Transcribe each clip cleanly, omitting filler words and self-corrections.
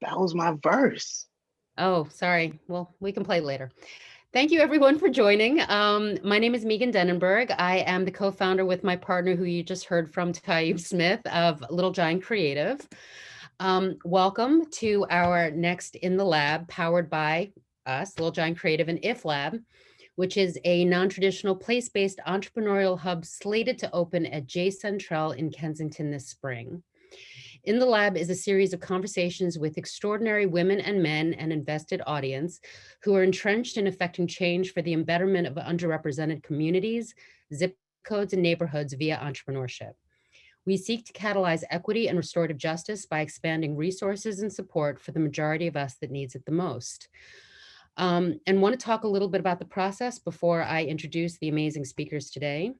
That was my verse. Oh, sorry. Well, we can play later. Thank you everyone for joining. My name is Megan Denenberg. I am the co-founder with my partner who you just heard from, Taib Smith of Little Giant Creative. Welcome to our next In the Lab, powered by us, Little Giant Creative and If Lab, which is a non-traditional place-based entrepreneurial hub slated to open at J Centrale in Kensington this spring. In the Lab is a series of conversations with extraordinary women and men and invested audience who are entrenched in effecting change for the embetterment of underrepresented communities, zip codes, and neighborhoods via entrepreneurship. We seek to catalyze equity and restorative justice by expanding resources and support for the majority of us that needs it the most. And want to talk a little bit about the process before I introduce the amazing speakers today.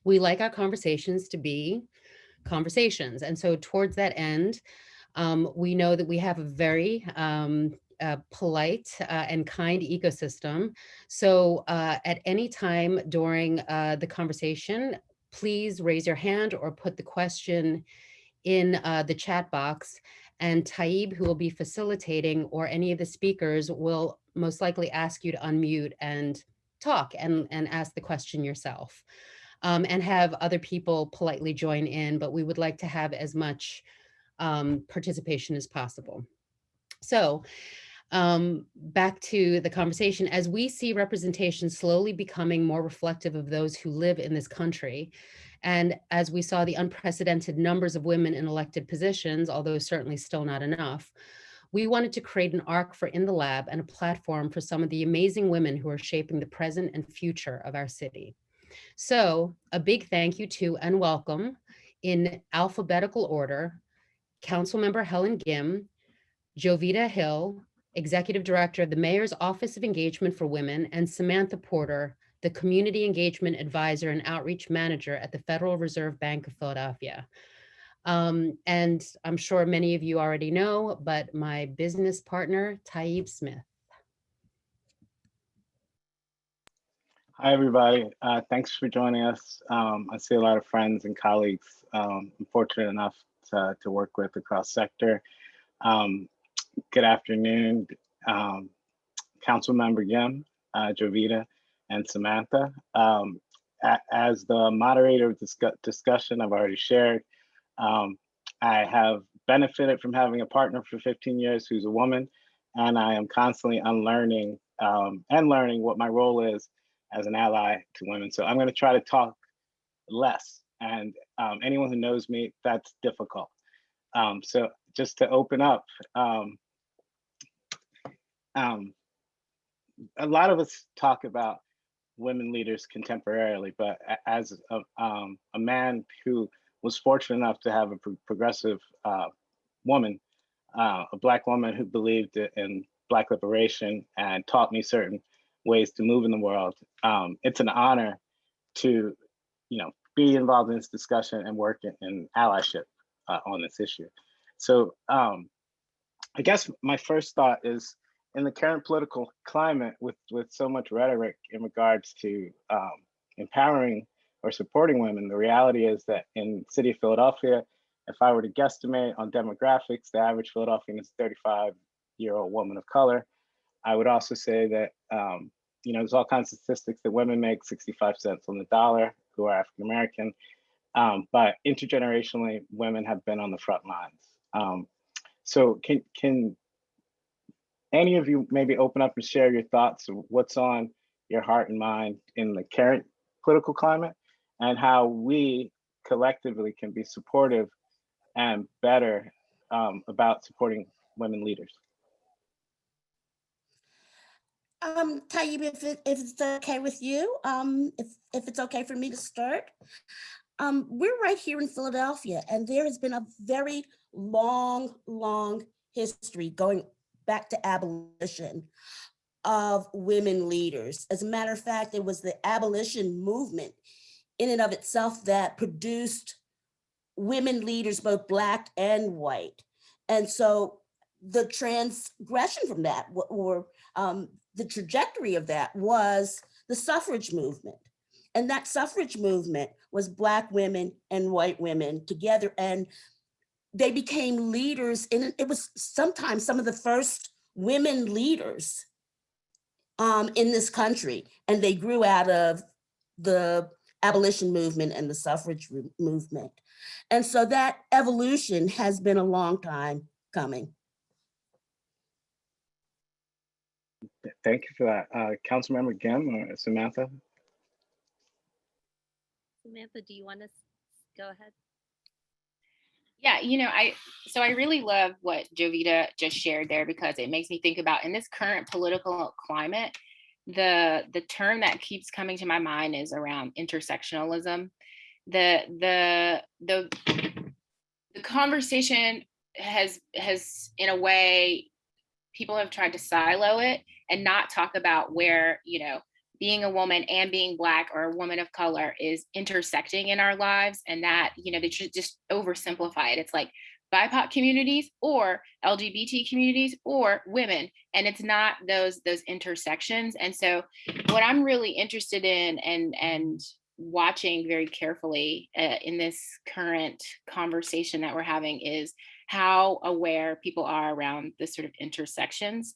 We like our conversations to be conversations. And so towards that end, we know that we have a very polite and kind ecosystem. So at any time during the conversation, please raise your hand or put the question in the chat box. And Taib, who will be facilitating, or any of the speakers will most likely ask you to unmute and talk and ask the question yourself. And have other people politely join in, but we would like to have as much participation as possible. So back to the conversation, as we see representation slowly becoming more reflective of those who live in this country, and as we saw the unprecedented numbers of women in elected positions, although certainly still not enough, we wanted to create an arc for In the Lab and a platform for some of the amazing women who are shaping the present and future of our city. So a big thank you to and welcome, in alphabetical order, Councilmember Helen Gim, Jovita Hill, Executive Director of the Mayor's Office of Engagement for Women, and Samantha Porter, the Community Engagement Advisor and Outreach Manager at the Federal Reserve Bank of Philadelphia. And I'm sure many of you already know, but my business partner, Taib Smith. Hi, everybody. Thanks for joining us. I see a lot of friends and colleagues I'm fortunate enough to work with across sector. Good afternoon, Councilmember Yim, Jovita, and Samantha. As the moderator of this discussion, I've already shared, I have benefited from having a partner for 15 years who's a woman, and I am constantly unlearning and learning what my role is as an ally to women. So I'm going to try to talk less, and anyone who knows me, that's difficult. So just to open up, a lot of us talk about women leaders contemporarily, but as a man who was fortunate enough to have a progressive woman, a Black woman who believed in Black liberation and taught me certain ways to move in the world, it's an honor to, be involved in this discussion and work in allyship on this issue. So I guess my first thought is, in the current political climate with so much rhetoric in regards to empowering or supporting women, the reality is that in the city of Philadelphia, if I were to guesstimate on demographics, the average Philadelphian is a 35-year-old woman of color. I would also say that, there's all kinds of statistics that women make 65 cents on the dollar who are African-American, but intergenerationally, women have been on the front lines. So can any of you maybe open up and share your thoughts of what's on your heart and mind in the current political climate, and how we collectively can be supportive and better about supporting women leaders? Taib, if it's okay with you, if it's okay for me to start. We're right here in Philadelphia, and there has been a very long history going back to abolition of women leaders. As a matter of fact, it was the abolition movement in and of itself that produced women leaders, both Black and white. And so the transgression from that, or the trajectory of that, was the suffrage movement. And that suffrage movement was Black women and white women together. And they became leaders, and it was sometimes some of the first women leaders in this country, and they grew out of the abolition movement and the suffrage movement. And so that evolution has been a long time coming. Thank you for that. Councilmember Gim or Samantha? Samantha, do you want to go ahead? Yeah, you know, I really love what Jovita just shared there, because it makes me think about, in this current political climate, the term that keeps coming to my mind is around intersectionalism. The conversation has in a way, people have tried to silo it and not talk about where, you know, being a woman and being Black or a woman of color is intersecting in our lives, and that, you know, they should just oversimplify it. It's like BIPOC communities or LGBT communities or women, and it's not those intersections. And so what I'm really interested in and watching very carefully in this current conversation that we're having is how aware people are around this sort of intersections.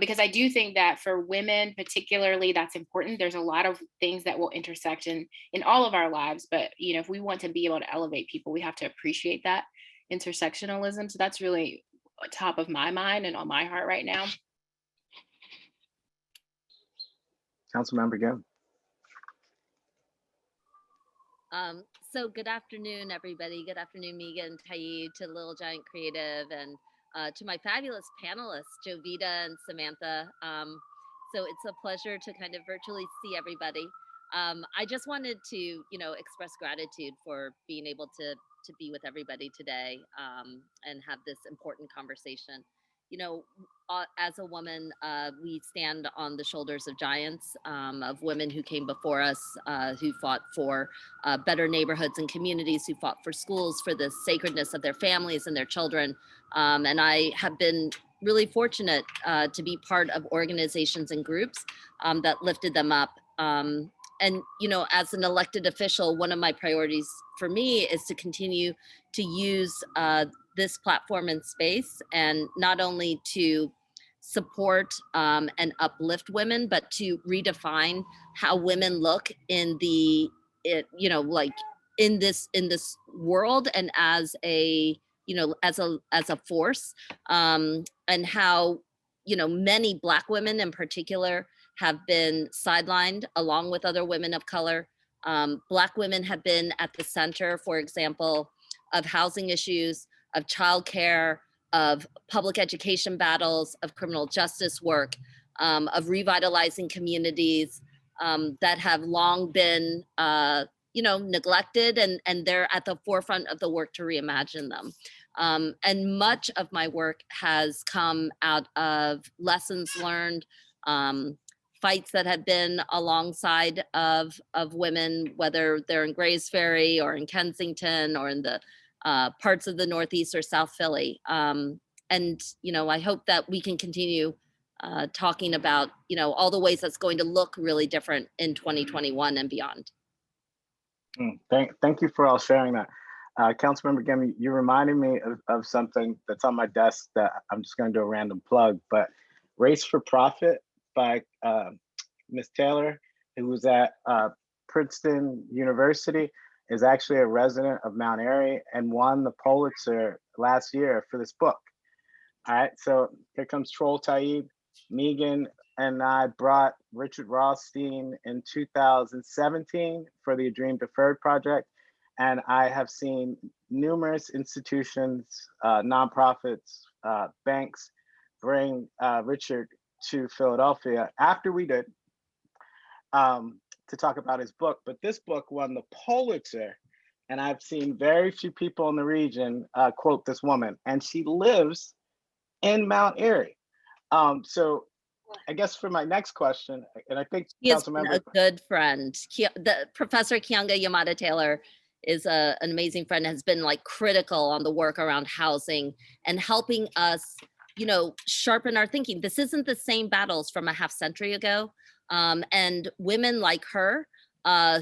Because I do think that for women particularly, that's important. There's a lot of things that will intersect in all of our lives, but you know, if we want to be able to elevate people, we have to appreciate that intersectionalism. So that's really top of my mind and on my heart right now. Councilmember Gim. So good afternoon, everybody. Good afternoon, Megan, Taib, to Little Giant Creative, and to my fabulous panelists, Jovita and Samantha. So it's a pleasure to kind of virtually see everybody. I just wanted to, you know, express gratitude for being able to be with everybody today and have this important conversation. You know, as a woman, we stand on the shoulders of giants, of women who came before us, who fought for better neighborhoods and communities, who fought for schools, for the sacredness of their families and their children. And I have been really fortunate to be part of organizations and groups that lifted them up. And, you know, as an elected official, one of my priorities for me is to continue to use this platform and space, and not only to support and uplift women, but to redefine how women look in the, you know, like in this world, and as a, you know, as a force, and how, you know, many Black women in particular have been sidelined along with other women of color. Black women have been at the center, for example, of housing issues, of childcare, of public education battles, of criminal justice work, of revitalizing communities that have long been, you know, neglected, and they're at the forefront of the work to reimagine them. And much of my work has come out of lessons learned, fights that have been alongside of women, whether they're in Grays Ferry or in Kensington or in the parts of the Northeast or South Philly. And, you know, I hope that we can continue talking about, you know, all the ways that's going to look really different in 2021 and beyond. Thank you for all sharing that. Councilmember Gim, you reminded me of something that's on my desk that I'm just going to do a random plug, but Race for Profit by Ms. Taylor, who was at Princeton University, is actually a resident of Mount Airy and won the Pulitzer last year for this book. All right, so here comes Troll Taib. Megan and I brought Richard Rothstein in 2017 for the A Dream Deferred project. And I have seen numerous institutions, nonprofits, banks bring Richard to Philadelphia after we did, to talk about his book. But this book won the Pulitzer, and I've seen very few people in the region quote this woman, and she lives in Mount Airy. So I guess for my next question, and I think he has been a good friend. Professor Kianga Yamada Taylor is an amazing friend, has been like critical on the work around housing and helping us, you know, sharpen our thinking. This isn't the same battles from a half century ago. And women like her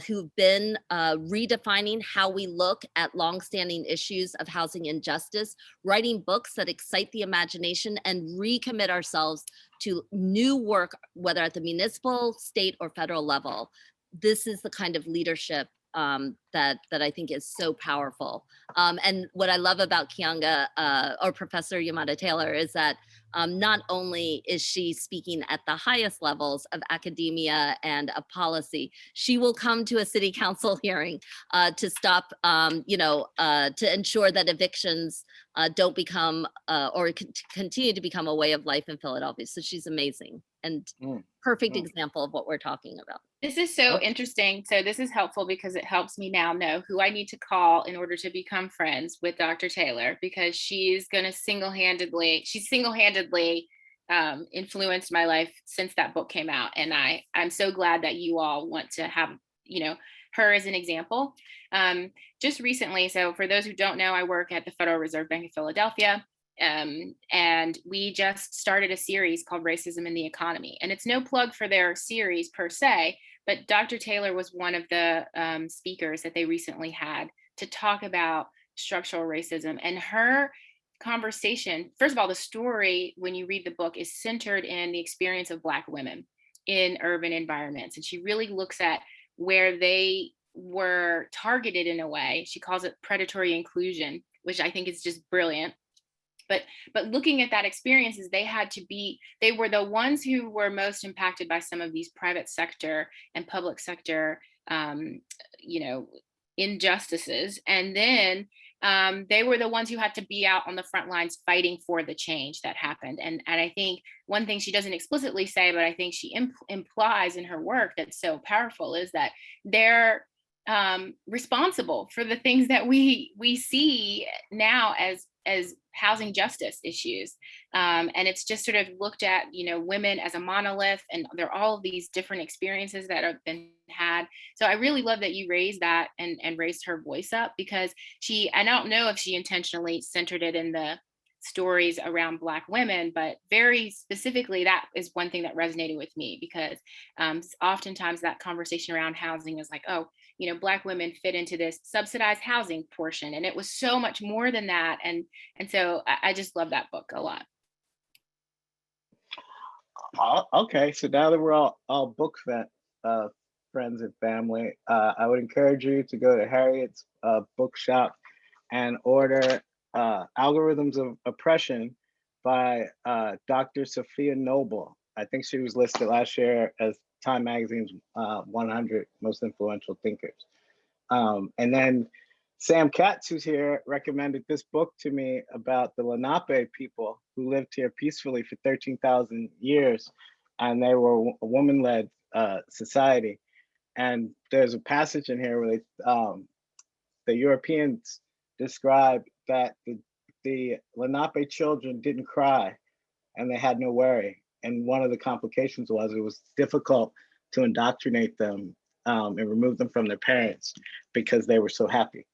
who've been redefining how we look at longstanding issues of housing injustice, writing books that excite the imagination and recommit ourselves to new work, whether at the municipal, state, or federal level. This is the kind of leadership that I think is so powerful. And what I love about Kianga or Professor Yamada Taylor is that not only is she speaking at the highest levels of academia and of policy, she will come to a city council hearing to stop, to ensure that evictions don't become or continue to become a way of life in Philadelphia. So she's amazing and perfect example of what we're talking about. This is so interesting. So this is helpful because it helps me now know who I need to call in order to become friends with Dr. Taylor, because she's going to single-handedly influenced my life since that book came out. And I'm so glad that you all want to have, her as an example. Just recently, so for those who don't know, I work at the Federal Reserve Bank of Philadelphia. And we just started a series called Racism in the Economy. And it's no plug for their series per se, but Dr. Taylor was one of the speakers that they recently had to talk about structural racism. And her conversation, first of all, the story, when you read the book, is centered in the experience of Black women in urban environments. And she really looks at where they were targeted in a way. She calls it predatory inclusion, which I think is just brilliant. But looking at that experiences, they were the ones who were most impacted by some of these private sector and public sector, injustices. And then they were the ones who had to be out on the front lines fighting for the change that happened. And I think one thing she doesn't explicitly say, but I think she implies in her work that's so powerful, is that they're responsible for the things that we see now as housing justice issues. And it's just sort of looked at, women as a monolith, and there are all of these different experiences that have been had. So I really love that you raised that and raised her voice up, because I don't know if she intentionally centered it in the stories around Black women, but very specifically, that is one thing that resonated with me, because oftentimes that conversation around housing is like, oh, Black women fit into this subsidized housing portion. And it was so much more than that. And so I just love that book a lot. Okay, so now that we're all book friends and family, I would encourage you to go to Harriet's bookshop and order Algorithms of Oppression by Dr. Sophia Noble. I think she was listed last year as Time Magazine's 100 most influential thinkers. And then Sam Katz, who's here, recommended this book to me about the Lenape people who lived here peacefully for 13,000 years, and they were a woman-led society. And there's a passage in here where the Europeans describe that the Lenape children didn't cry and they had no worry. And one of the complications was it was difficult to indoctrinate them and remove them from their parents because they were so happy.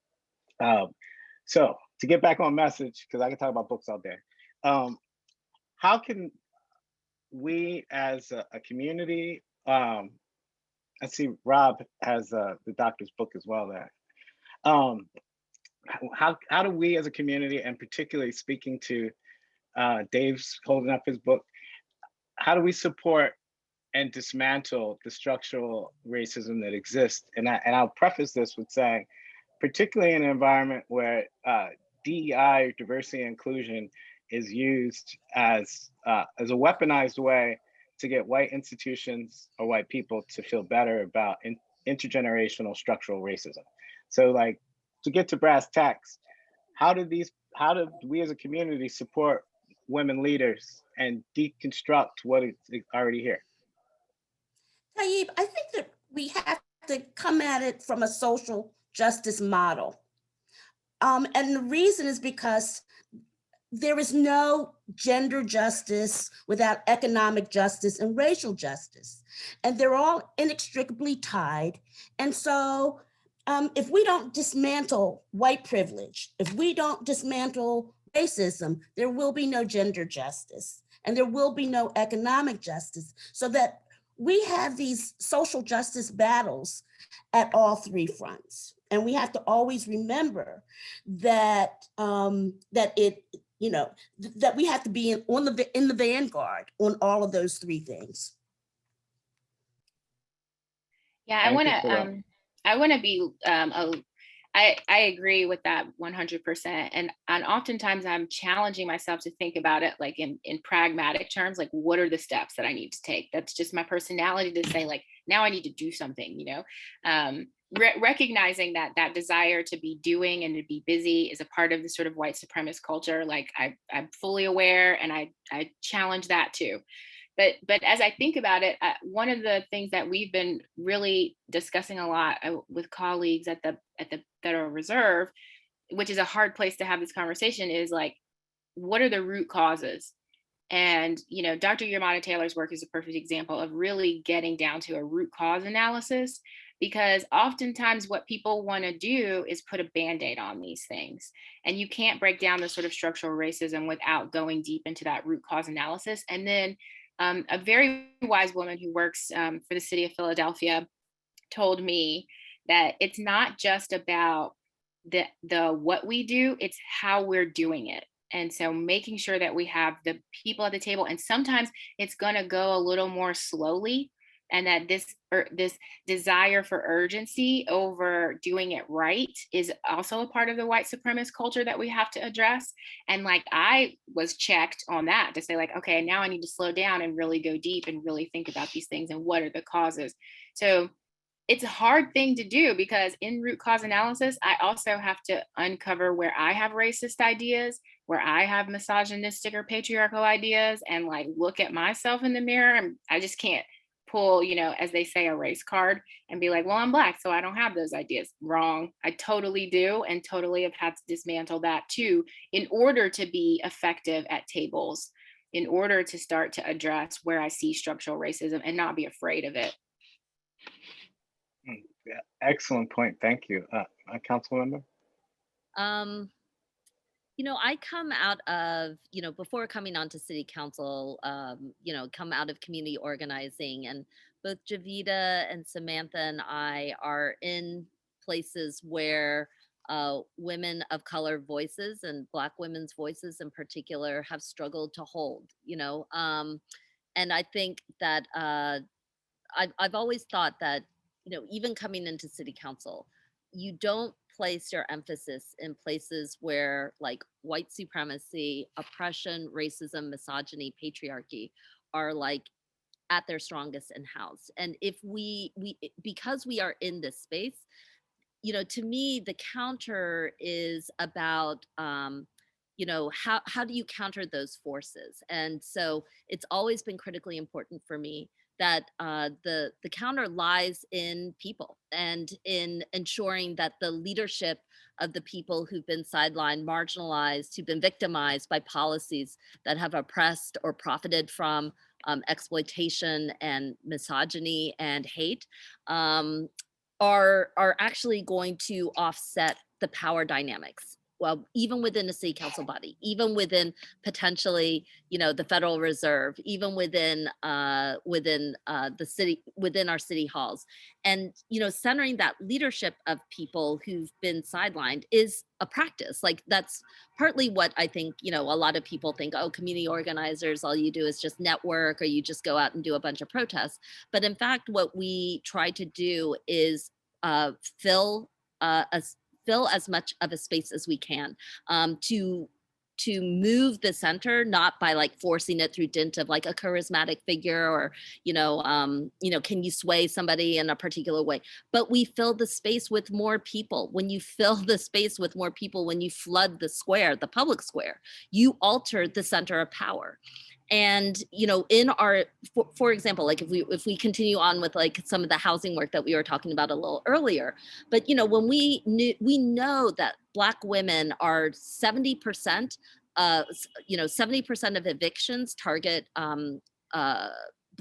So to get back on message, because I can talk about books all day, how can we as a community, I see Rob has the doctor's book as well there. How do we as a community, and particularly speaking to Dave's holding up his book, how do we support and dismantle the structural racism that exists? And I'll preface this with saying, particularly in an environment where DEI, diversity and inclusion, is used as a weaponized way to get white institutions or white people to feel better about intergenerational structural racism. So, like, to get to brass tacks, how do we as a community support women leaders and deconstruct what is already here? Taib, I think that we have to come at it from a social justice model. And the reason is because there is no gender justice without economic justice and racial justice. And they're all inextricably tied. And so if we don't dismantle white privilege, if we don't dismantle racism, there will be no gender justice and there will be no economic justice. So that we have these social justice battles at all three fronts. And we have to always remember that that it, you know, that we have to be in the vanguard on all of those three things. Yeah, I want to be I agree with that 100%. And oftentimes I'm challenging myself to think about it like in pragmatic terms, like what are the steps that I need to take? That's just my personality to say like, now I need to do something, you know, recognizing that that desire to be doing and to be busy is a part of the sort of white supremacist culture. Like I'm fully aware, and I challenge that too. But as I think about it, one of the things that we've been really discussing a lot with colleagues at the Federal Reserve, which is a hard place to have this conversation, is like, what are the root causes? And you know, Dr. Yamada Taylor's work is a perfect example of really getting down to a root cause analysis, because oftentimes what people want to do is put a band-aid on these things, and you can't break down the sort of structural racism without going deep into that root cause analysis. And then a very wise woman who works for the city of Philadelphia told me that it's not just about the what we do, it's how we're doing it. And so making sure that we have the people at the table, and sometimes it's going to go a little more slowly, and that this desire for urgency over doing it right is also a part of the white supremacist culture that we have to address. And like, I was checked on that to say like, okay, now I need to slow down and really go deep and really think about these things and what are the causes. So it's a hard thing to do, because in root cause analysis, I also have to uncover where I have racist ideas, where I have misogynistic or patriarchal ideas, and like look at myself in the mirror. And I just can't pull, you know, as they say, a race card and be like, well, I'm Black, so I don't have those ideas. Wrong. I totally do, and totally have had to dismantle that too, in order to be effective at tables, in order to start to address where I see structural racism and not be afraid of it. Yeah, excellent point. Thank you. Council member? You know, I come out of, you know, before coming on to city council, you know, come out of community organizing, and both Javita and Samantha and I are in places where women of color voices, and Black women's voices in particular, have struggled to hold, you know. And I think that I've always thought that, you know, even coming into city council, you don't place your emphasis in places where like white supremacy, oppression, racism, misogyny, patriarchy are like at their strongest in house. And if we because we are in this space, you know, to me the counter is about you know, how do you counter those forces? And so it's always been critically important for me that the counter lies in people, and in ensuring that the leadership of the people who've been sidelined, marginalized, who've been victimized by policies that have oppressed or profited from exploitation and misogyny and hate, are actually going to offset the power dynamics. Well, even within a city council body, even within potentially, you know, the Federal Reserve, even within the city, within our city halls, and you know, centering that leadership of people who've been sidelined is a practice. Like that's partly what I think, you know, a lot of people think, oh, community organizers, all you do is just network, or you just go out and do a bunch of protests. But in fact, what we try to do is fill as much of a space as we can, to move the center, not by like forcing it through dint of like a charismatic figure, or you know, can you sway somebody in a particular way, but we fill the space with more people. When you fill the space with more people, when you flood the square, the public square, you alter the center of power. And you know, in our, for example, like if we continue on with like some of the housing work that we were talking about a little earlier, but you know, when we know that Black women are 70%, you know, 70% of evictions target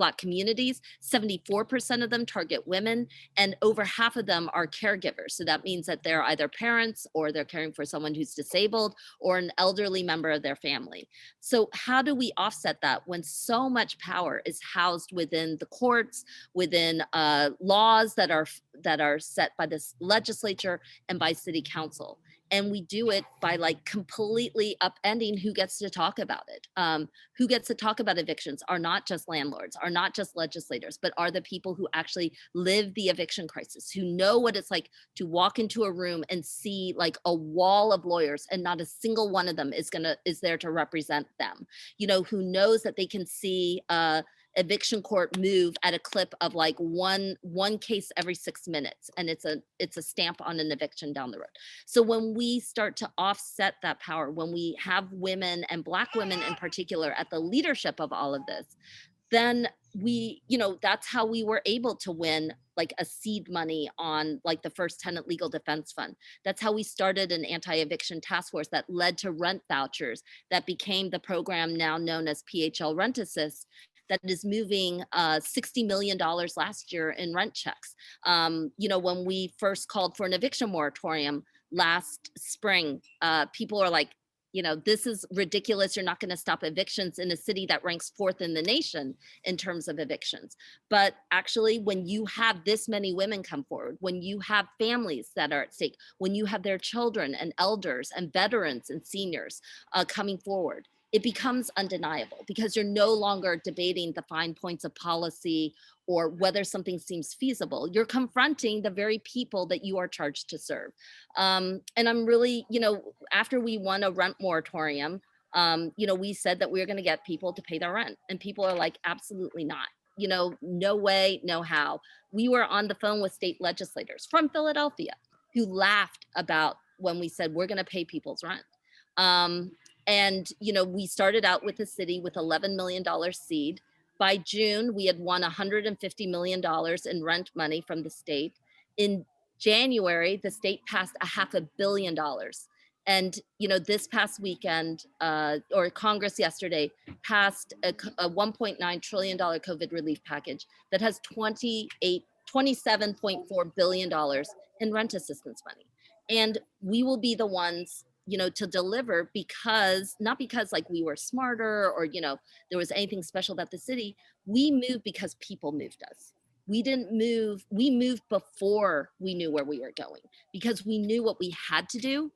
Black communities, 74% of them target women, and over half of them are caregivers. So that means that they're either parents or they're caring for someone who's disabled or an elderly member of their family. So how do we offset that when so much power is housed within the courts, within laws that are set by this legislature and by city council? And we do it by like completely upending who gets to talk about it. Who gets to talk about evictions are not just landlords, are not just legislators, but are the people who actually live the eviction crisis, who know what it's like to walk into a room and see like a wall of lawyers and not a single one of them is there to represent them. You know, who knows that they can see eviction court move at a clip of like one case every 6 minutes, and it's a stamp on an eviction down the road. So when we start to offset that power, when we have women and Black women in particular at the leadership of all of this, then we, you know, that's how we were able to win like a seed money on like the first tenant legal defense fund. That's how we started an anti-eviction task force that led to rent vouchers that became the program now known as PHL Rent Assist, that is moving $60 million last year in rent checks. You know, when we first called for an eviction moratorium last spring, people are like, you know, this is ridiculous. You're not going to stop evictions in a city that ranks 4th in the nation in terms of evictions. But actually, when you have this many women come forward, when you have families that are at stake, when you have their children and elders and veterans and seniors coming forward, it becomes undeniable because you're no longer debating the fine points of policy or whether something seems feasible. You're confronting the very people that you are charged to serve. And I'm really, you know, after we won a rent moratorium, you know, we said that we were going to get people to pay their rent, and people are like, absolutely not. You know, no way, no how. We were on the phone with state legislators from Philadelphia who laughed about when we said we're going to pay people's rent. And, you know, we started out with the city with $11 million seed. By June, we had won $150 million in rent money from the state. In January, the state passed $500 million. And, you know, this past weekend, or Congress yesterday, passed a $1.9 trillion COVID relief package that has $27.4 billion in rent assistance money. And we will be the ones, you know, to deliver because, not because like we were smarter or, you know, there was anything special about the city. We moved because people moved us. We didn't move, we moved before we knew where we were going because we knew what we had to do,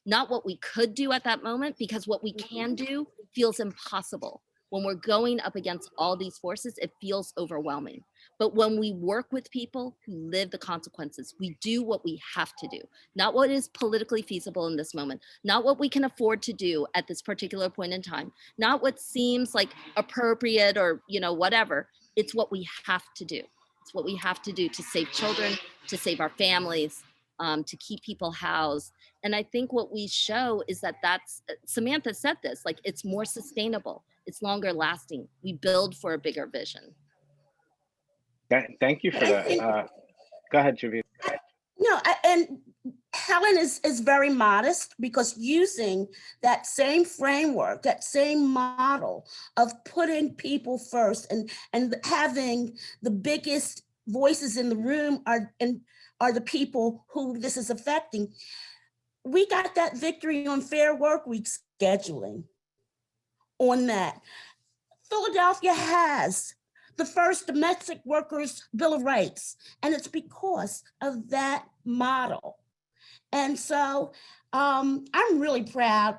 not what we could do at that moment, because what we can do feels impossible. When we're going up against all these forces, it feels overwhelming. But when we work with people who live the consequences, we do what we have to do, not what is politically feasible in this moment, not what we can afford to do at this particular point in time, not what seems like appropriate or, you know, whatever. It's what we have to do. It's what we have to do to save children, to save our families, to keep people housed. And I think what we show is that Samantha said this, like it's more sustainable, it's longer lasting. We build for a bigger vision. Thank you for that. Go ahead, Javier. No, and Helen is very modest because using that same framework, that same model of putting people first and having the biggest voices in the room are the people who this is affecting. We got that victory on Fair Work Week scheduling on that. Philadelphia has the first domestic workers' Bill of Rights, and it's because of that model. And so I'm really proud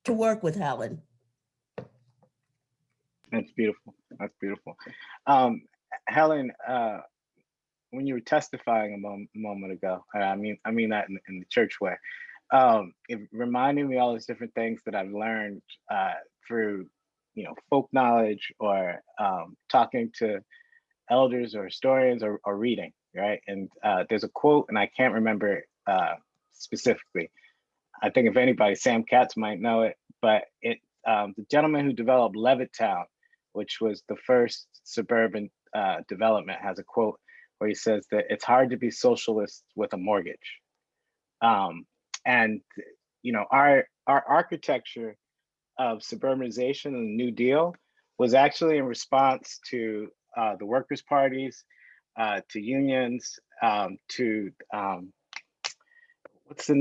to work with Helen. That's beautiful. That's beautiful. Helen, when you were testifying a moment ago, I mean that in the church way, it reminded me all these different things that I've learned through, you know, folk knowledge or talking to elders or historians or reading, right? And there's a quote, and I can't remember specifically. I think if anybody, Sam Katz might know it, but the gentleman who developed Levittown, which was the first suburban development, has a quote where he says that it's hard to be socialist with a mortgage. And you know, our architecture of suburbanization and the New Deal was actually in response to the workers' parties, to unions, to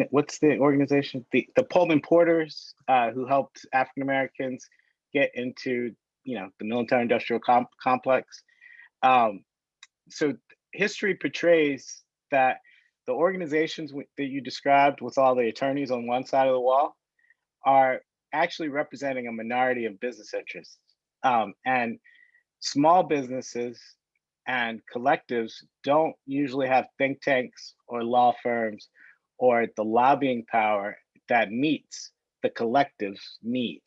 what's the organization? The Pullman Porters, who helped African Americans get into the military-industrial complex. So history portrays that the organizations that you described with all the attorneys on one side of the wall are actually representing a minority of business interests. And small businesses and collectives don't usually have think tanks or law firms or the lobbying power that meets the collective's need.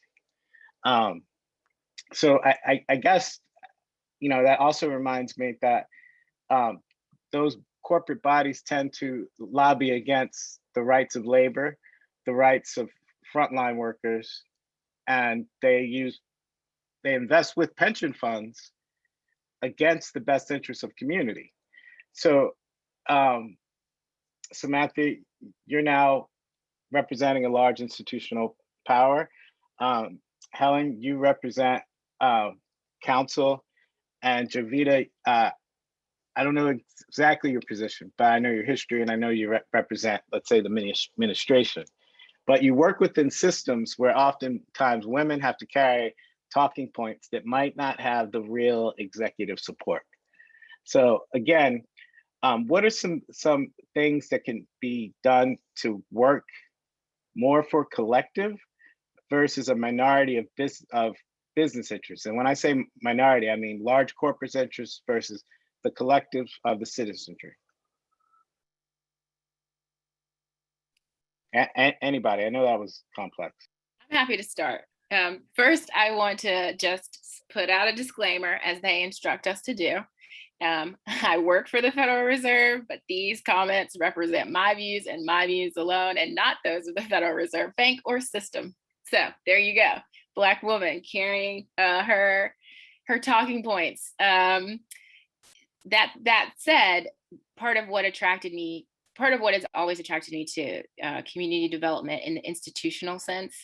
So I guess, that also reminds me that those corporate bodies tend to lobby against the rights of labor, the rights of frontline workers, and they invest with pension funds against the best interests of community. So, Samantha, you're now representing a large institutional power. Helen, you represent council, and Jovita, I don't know exactly your position, but I know your history, and I know you represent, let's say, the administration. But you work within systems where oftentimes women have to carry talking points that might not have the real executive support. So again, what are some things that can be done to work more for collective versus a minority of business interests? And when I say minority, I mean large corporate interests versus the collective of the citizenry. Anybody? I know that was complex. I'm happy to start. First, I want to just put out a disclaimer, as they instruct us to do. I work for the Federal Reserve, but these comments represent my views and my views alone, and not those of the Federal Reserve Bank or system. So there you go. Black woman carrying her talking points. That said, part of what has always attracted me to community development in the institutional sense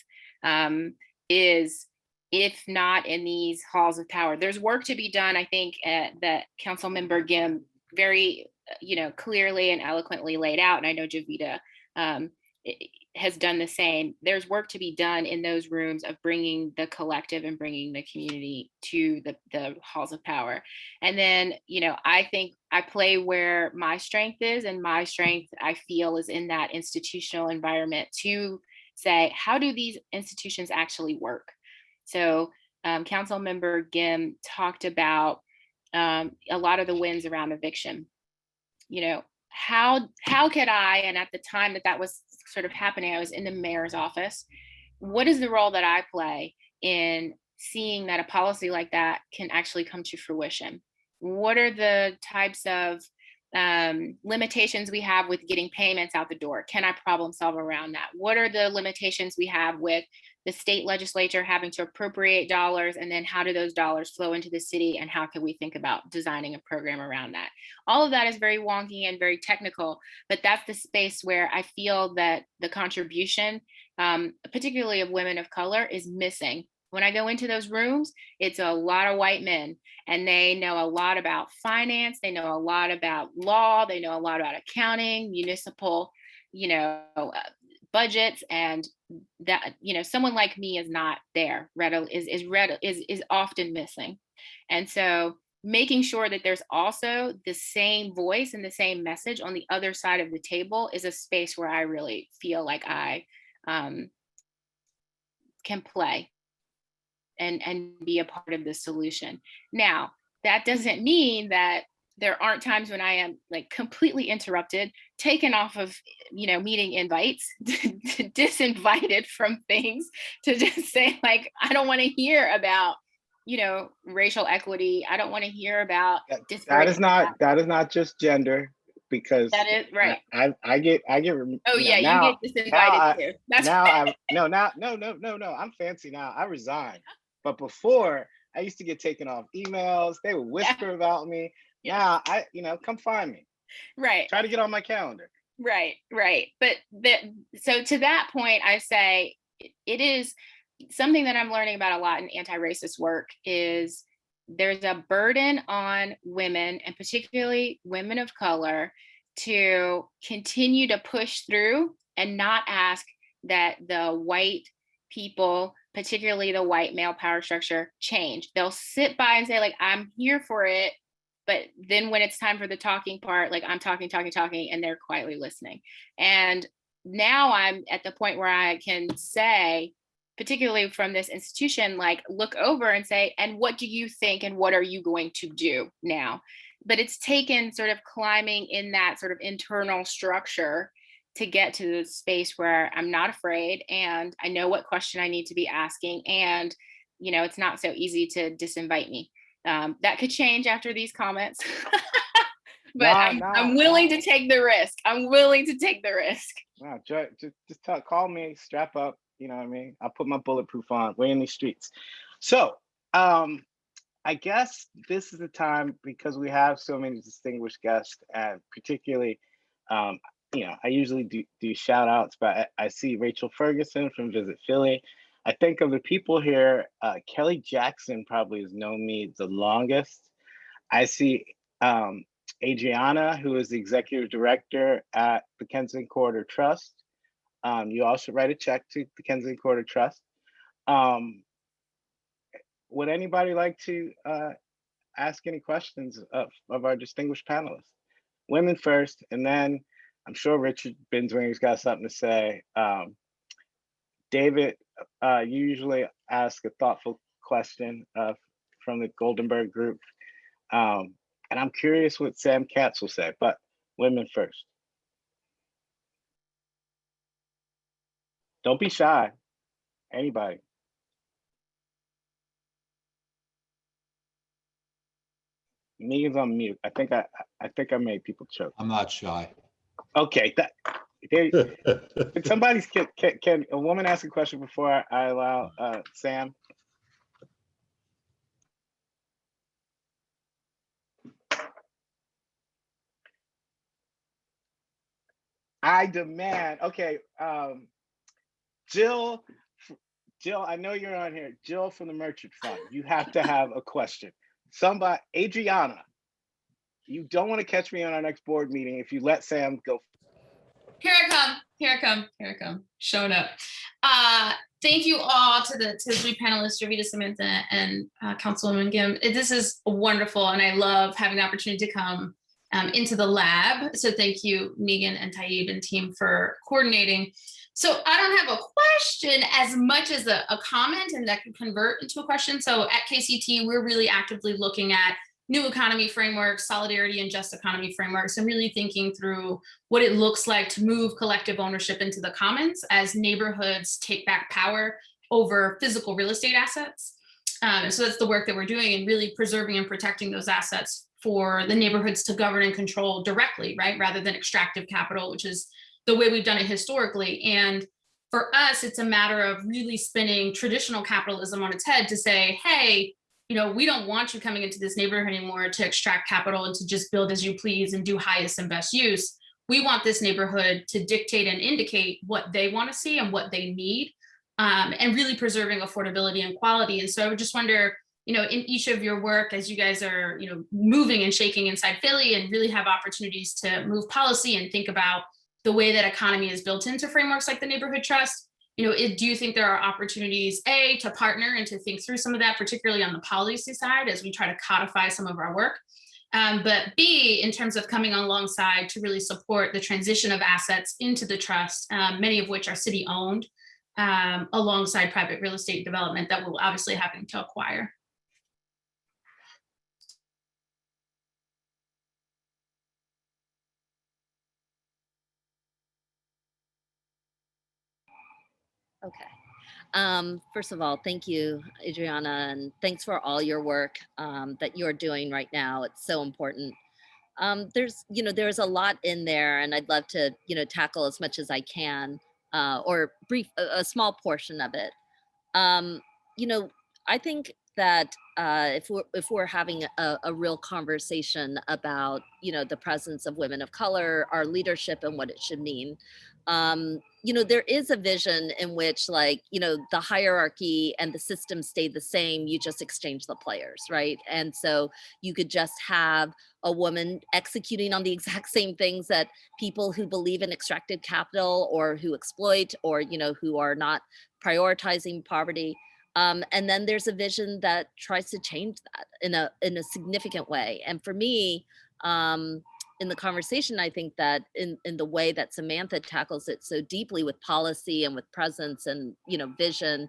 is, if not in these halls of power, there's work to be done. I think that Council Member Gim very clearly and eloquently laid out, and I know Jovita has done the same. There's work to be done in those rooms of bringing the collective and bringing the community to the halls of power. And then, I think I play where my strength is, and my strength, I feel, is in that institutional environment to say, how do these institutions actually work? So Council Member Gim talked about a lot of the wins around eviction. How could I, and at the time that was sort of happening, I was in the mayor's office. What is the role that I play in seeing that a policy like that can actually come to fruition? What are the types of limitations we have with getting payments out the door? Can I problem solve around that? What are the limitations we have with the state legislature having to appropriate dollars, and then how do those dollars flow into the city, and how can we think about designing a program around that? All of that is very wonky and very technical, but that's the space where I feel that the contribution, particularly of women of color, is missing. When I go into those rooms, it's a lot of white men, and they know a lot about finance, they know a lot about law, they know a lot about accounting, municipal, budgets, and that, someone like me is not there, is often missing. And so making sure that there's also the same voice and the same message on the other side of the table is a space where I really feel like I can play and be a part of the solution. Now, that doesn't mean that there aren't times when I am completely interrupted, taken off of, meeting invites, disinvited from things, to just say, I don't want to hear about, racial equity. I don't want to hear about that is not just gender, because that is right. I get oh yeah, now, you get disinvited too. That's no, I'm fancy now. I resigned. But before, I used to get taken off emails. They would whisper about me. Now come find me. Right. Try to get on my calendar. Right. But so to that point, I say it is something that I'm learning about a lot in anti-racist work, is there's a burden on women, and particularly women of color, to continue to push through and not ask that the white people, particularly the white male power structure, change. They'll sit by and say, like, I'm here for it. But then when it's time for the talking part, like, I'm talking, and they're quietly listening. And now I'm at the point where I can say, particularly from this institution, like, look over and say, and what do you think, and what are you going to do now? But it's taken sort of climbing in that sort of internal structure to get to the space where I'm not afraid, and I know what question I need to be asking, and it's not so easy to disinvite me. That could change after these comments. But I'm willing to take the risk. I'm willing to take the risk. Wow, just call me, strap up. You know what I mean? I'll put my bulletproof on. We're in these streets. So I guess this is the time, because we have so many distinguished guests, and particularly, I usually do shout outs, but I see Rachel Ferguson from Visit Philly. I think of the people here, Kelly Jackson probably has known me the longest. I see Adriana, who is the executive director at the Kensington Corridor Trust. You also write a check to the Kensington Corridor Trust. Would anybody like to ask any questions of our distinguished panelists? Women first, and then I'm sure Richard Binswinger's got something to say. David, you usually ask a thoughtful question from the Goldenberg group. And I'm curious what Sam Katz will say, but women first. Don't be shy. Anybody. Megan's on mute. I think I made people choke. I'm not shy. Okay. Can somebody can a woman ask a question before I allow Sam? I demand. Okay. Jill, I know you're on here. Jill from the Merchant Fund. You have to have a question. Somebody, Adriana, you don't want to catch me on our next board meeting if you let Sam go. Here I come. Showing up. Thank you all to the three panelists, Jovita, Samantha, and Councilwoman Gim. This is wonderful, and I love having the opportunity to come into the lab. So thank you, Megan and Taib and team, for coordinating. So I don't have a question as much as a comment, and that can convert into a question. So at KCT, we're really actively looking at new economy frameworks, solidarity and just economy frameworks, and really thinking through what it looks like to move collective ownership into the commons as neighborhoods take back power over physical real estate assets. So that's the work that we're doing, and really preserving and protecting those assets for the neighborhoods to govern and control directly, right? Rather than extractive capital, which is the way we've done it historically. And for us, it's a matter of really spinning traditional capitalism on its head to say, hey, we don't want you coming into this neighborhood anymore to extract capital and to just build as you please and do highest and best use. We want this neighborhood to dictate and indicate what they want to see and what they need, and really preserving affordability and quality. And so I would just wonder, in each of your work, as you guys are, moving and shaking inside Philly and really have opportunities to move policy and think about the way that economy is built into frameworks like the Neighborhood Trust, do you think there are opportunities, A, to partner and to think through some of that, particularly on the policy side as we try to codify some of our work, but B, in terms of coming alongside to really support the transition of assets into the trust, many of which are city owned, alongside private real estate development that we're obviously having to acquire. Okay. First of all, thank you, Adriana, and thanks for all your work that you're doing right now. It's so important. There's a lot in there, and I'd love to, tackle as much as I can, or brief a small portion of it. I think that if we're having a real conversation about, you know, the presence of women of color, our leadership and what it should mean, you know, there is a vision in which, like, you know, the hierarchy and the system stay the same, you just exchange the players, right? And so you could just have a woman executing on the exact same things that people who believe in extracted capital or who exploit or, you know, who are not prioritizing poverty. And then there's a vision that tries to change that in a significant way. And for me, in the conversation, I think that in the way that Samantha tackles it so deeply with policy and with presence and, you know, vision,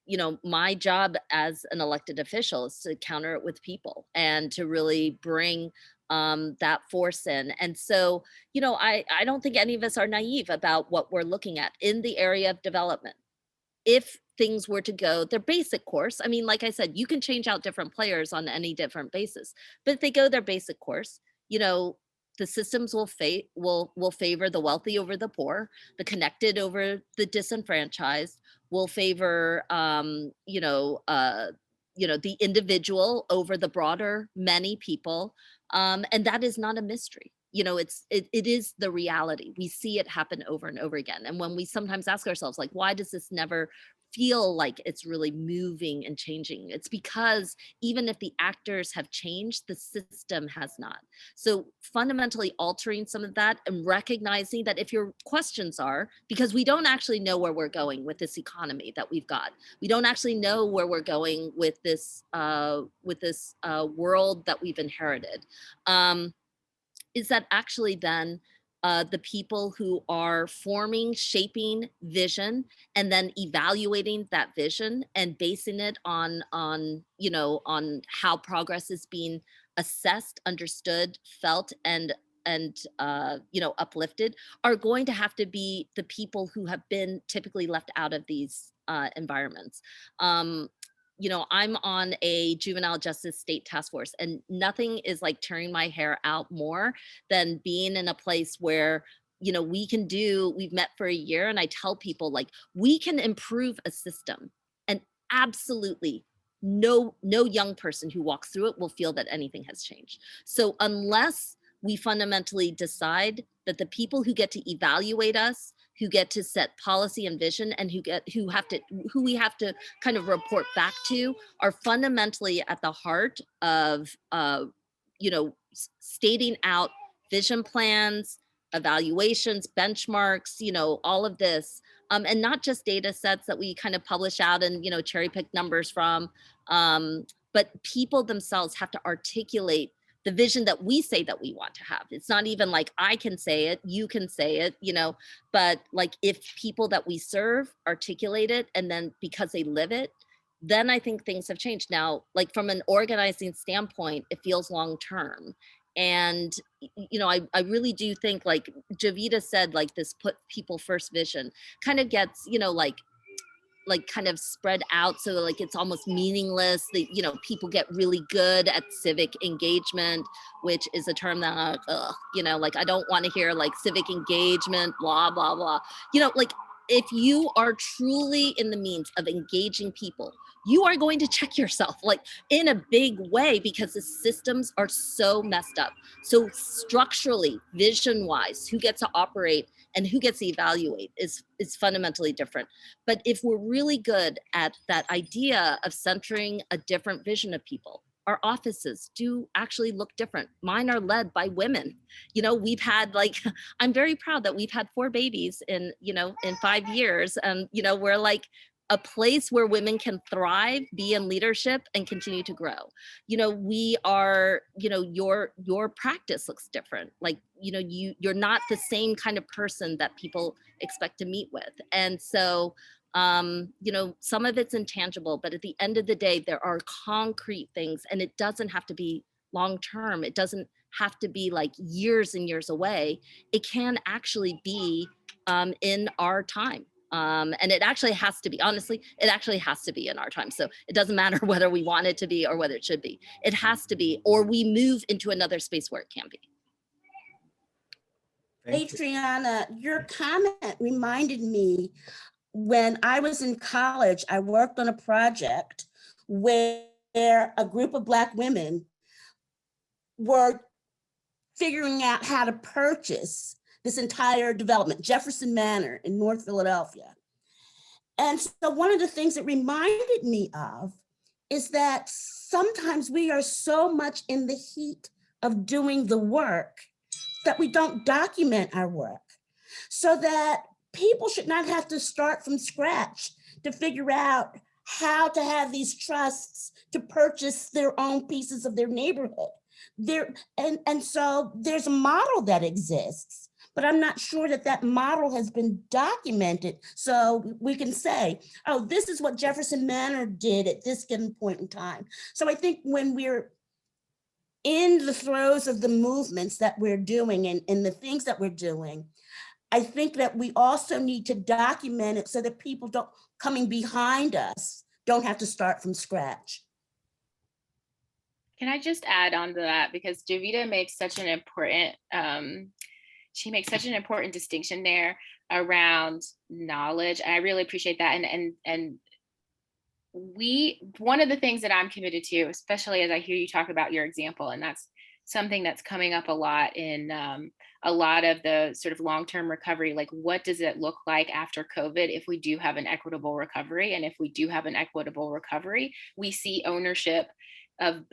you know, my job as an elected official is to counter it with people and to really bring that force in. And so, you know, I don't think any of us are naive about what we're looking at in the area of development. If things were to go their basic course, I mean, like I said, you can change out different players on any different basis, but if they go their basic course, you know, the systems will favor the wealthy over the poor, the connected over the disenfranchised, will favor the individual over the broader many people, and that is not a mystery. You know, it is the reality. We see it happen over and over again. And when we sometimes ask ourselves, like, why does this never feel like it's really moving and changing? It's because even if the actors have changed, the system has not. So fundamentally altering some of that and recognizing that if your questions are, because we don't actually know where we're going with this economy that we've got, we don't actually know where we're going with this world that we've inherited. Is that actually then the people who are forming, shaping vision, and then evaluating that vision and basing it on how progress is being assessed, understood, felt, and uplifted, are going to have to be the people who have been typically left out of these environments. You know, I'm on a juvenile justice state task force, and nothing is like tearing my hair out more than being in a place where, you know, we've met for a year, and I tell people, like, we can improve a system, and absolutely no young person who walks through it will feel that anything has changed. So unless we fundamentally decide that the people who get to evaluate us, who get to set policy and vision, and who we have to kind of report back to, are fundamentally at the heart of stating out vision plans, evaluations, benchmarks, you know, all of this, and not just data sets that we kind of publish out and, you know, cherry pick numbers from, but people themselves have to articulate the vision that we say that we want to have. It's not even like I can say it, you can say it, you know, but like if people that we serve articulate it, and then because they live it, then I think things have changed. Now, like from an organizing standpoint, it feels long-term. And, you know, I really do think, like Jovita said, like this put people first vision kind of gets, you know, like kind of spread out, so like it's almost meaningless. You know, people get really good at civic engagement, which is a term that you know, like I don't want to hear like civic engagement, blah blah blah. You know, like if you are truly in the means of engaging people, you are going to check yourself, like in a big way, because the systems are so messed up. So structurally, vision wise, who gets to operate and who gets to evaluate is fundamentally different. But if we're really good at that idea of centering a different vision of people, our offices do actually look different. Mine are led by women. You know, we've had like, I'm very proud that we've had 4 babies in 5 years. And, you know, we're like a place where women can thrive, be in leadership, and continue to grow. You know, we are, you know, your practice looks different. Like, you know, you're not the same kind of person that people expect to meet with. And so, you know, some of it's intangible, but at the end of the day, there are concrete things, and it doesn't have to be long-term. It doesn't have to be like years and years away. It can actually be in our time. And it actually has to be, honestly, it actually has to be in our time. So it doesn't matter whether we want it to be or whether it should be. It has to be, or we move into another space where it can be. Adriana, your comment reminded me when I was in college, I worked on a project where where a group of Black women were figuring out how to purchase this entire development, Jefferson Manor in North Philadelphia. And so one of the things it reminded me of is that sometimes we are so much in the heat of doing the work that we don't document our work, so that people should not have to start from scratch to figure out how to have these trusts to purchase their own pieces of their neighborhood. So there's a model that exists, but I'm not sure that that model has been documented. So we can say, oh, this is what Jefferson Manor did at this given point in time. So I think when we're in the throes of the movements that we're doing and the things that we're doing, I think that we also need to document it so that people coming behind us don't have to start from scratch. Can I just add on to that, because Jovita makes such an important, she makes such an important distinction there around knowledge. And I really appreciate that. And one of the things that I'm committed to, especially as I hear you talk about your example, and that's something that's coming up a lot in a lot of the sort of long-term recovery, like what does it look like after COVID if we do have an equitable recovery? And if we do have an equitable recovery, we see ownership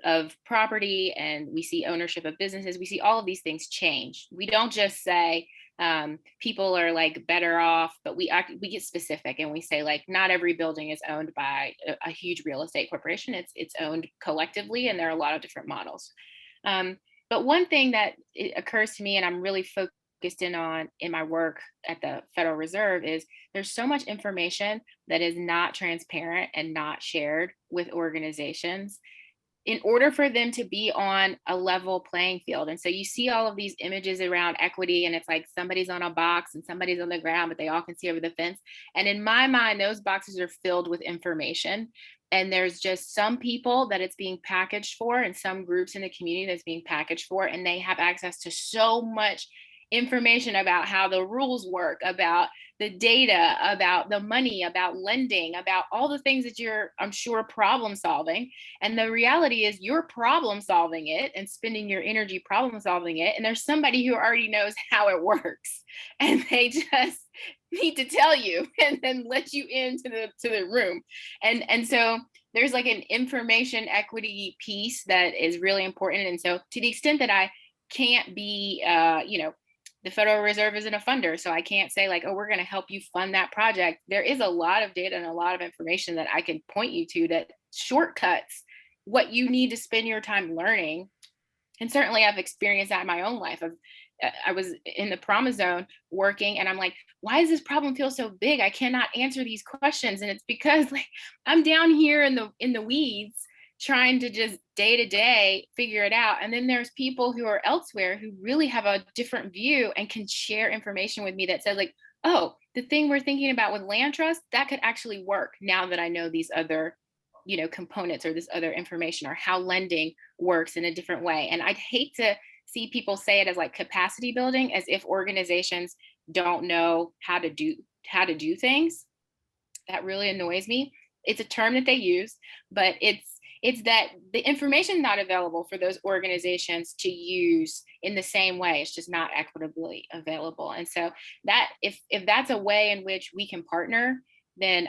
of property, and we see ownership of businesses. We see all of these things change. We don't just say people are like better off, but we get specific and we say like not every building is owned by a huge real estate corporation. It's owned collectively, and there are a lot of different models. But one thing that it occurs to me, and I'm really focused in on in my work at the Federal Reserve, is there's so much information that is not transparent and not shared with organizations in order for them to be on a level playing field. And so you see all of these images around equity, and it's like somebody's on a box and somebody's on the ground, but they all can see over the fence. And in my mind, those boxes are filled with information. And there's just some people that it's being packaged for, and some groups in the community that's being packaged for, and they have access to so much information about how the rules work, about the data, about the money, about lending, about all the things that you're, I'm sure, problem solving. And the reality is you're problem solving it and spending your energy problem solving it. And there's somebody who already knows how it works, and they just need to tell you and then let you into the room. And so there's like an information equity piece that is really important. And so to the extent that I can't be, the Federal Reserve isn't a funder, so I can't say like, oh, we're going to help you fund that project. There is a lot of data and a lot of information that I can point you to that shortcuts what you need to spend your time learning. And certainly I've experienced that in my own life. I was in the trauma zone working, and I'm like, why does this problem feel so big? I cannot answer these questions. And it's because like I'm down here in the weeds trying to just day to day figure it out. And then there's people who are elsewhere who really have a different view and can share information with me that says like, oh, the thing we're thinking about with land trust, that could actually work now that I know these other, components or this other information, or how lending works in a different way. And I'd hate to see people say it as like capacity building, as if organizations don't know how to do things. That really annoys me. It's a term that they use, but it's that the information is not available for those organizations to use in the same way. It's just not equitably available. And so that if that's a way in which we can partner, then,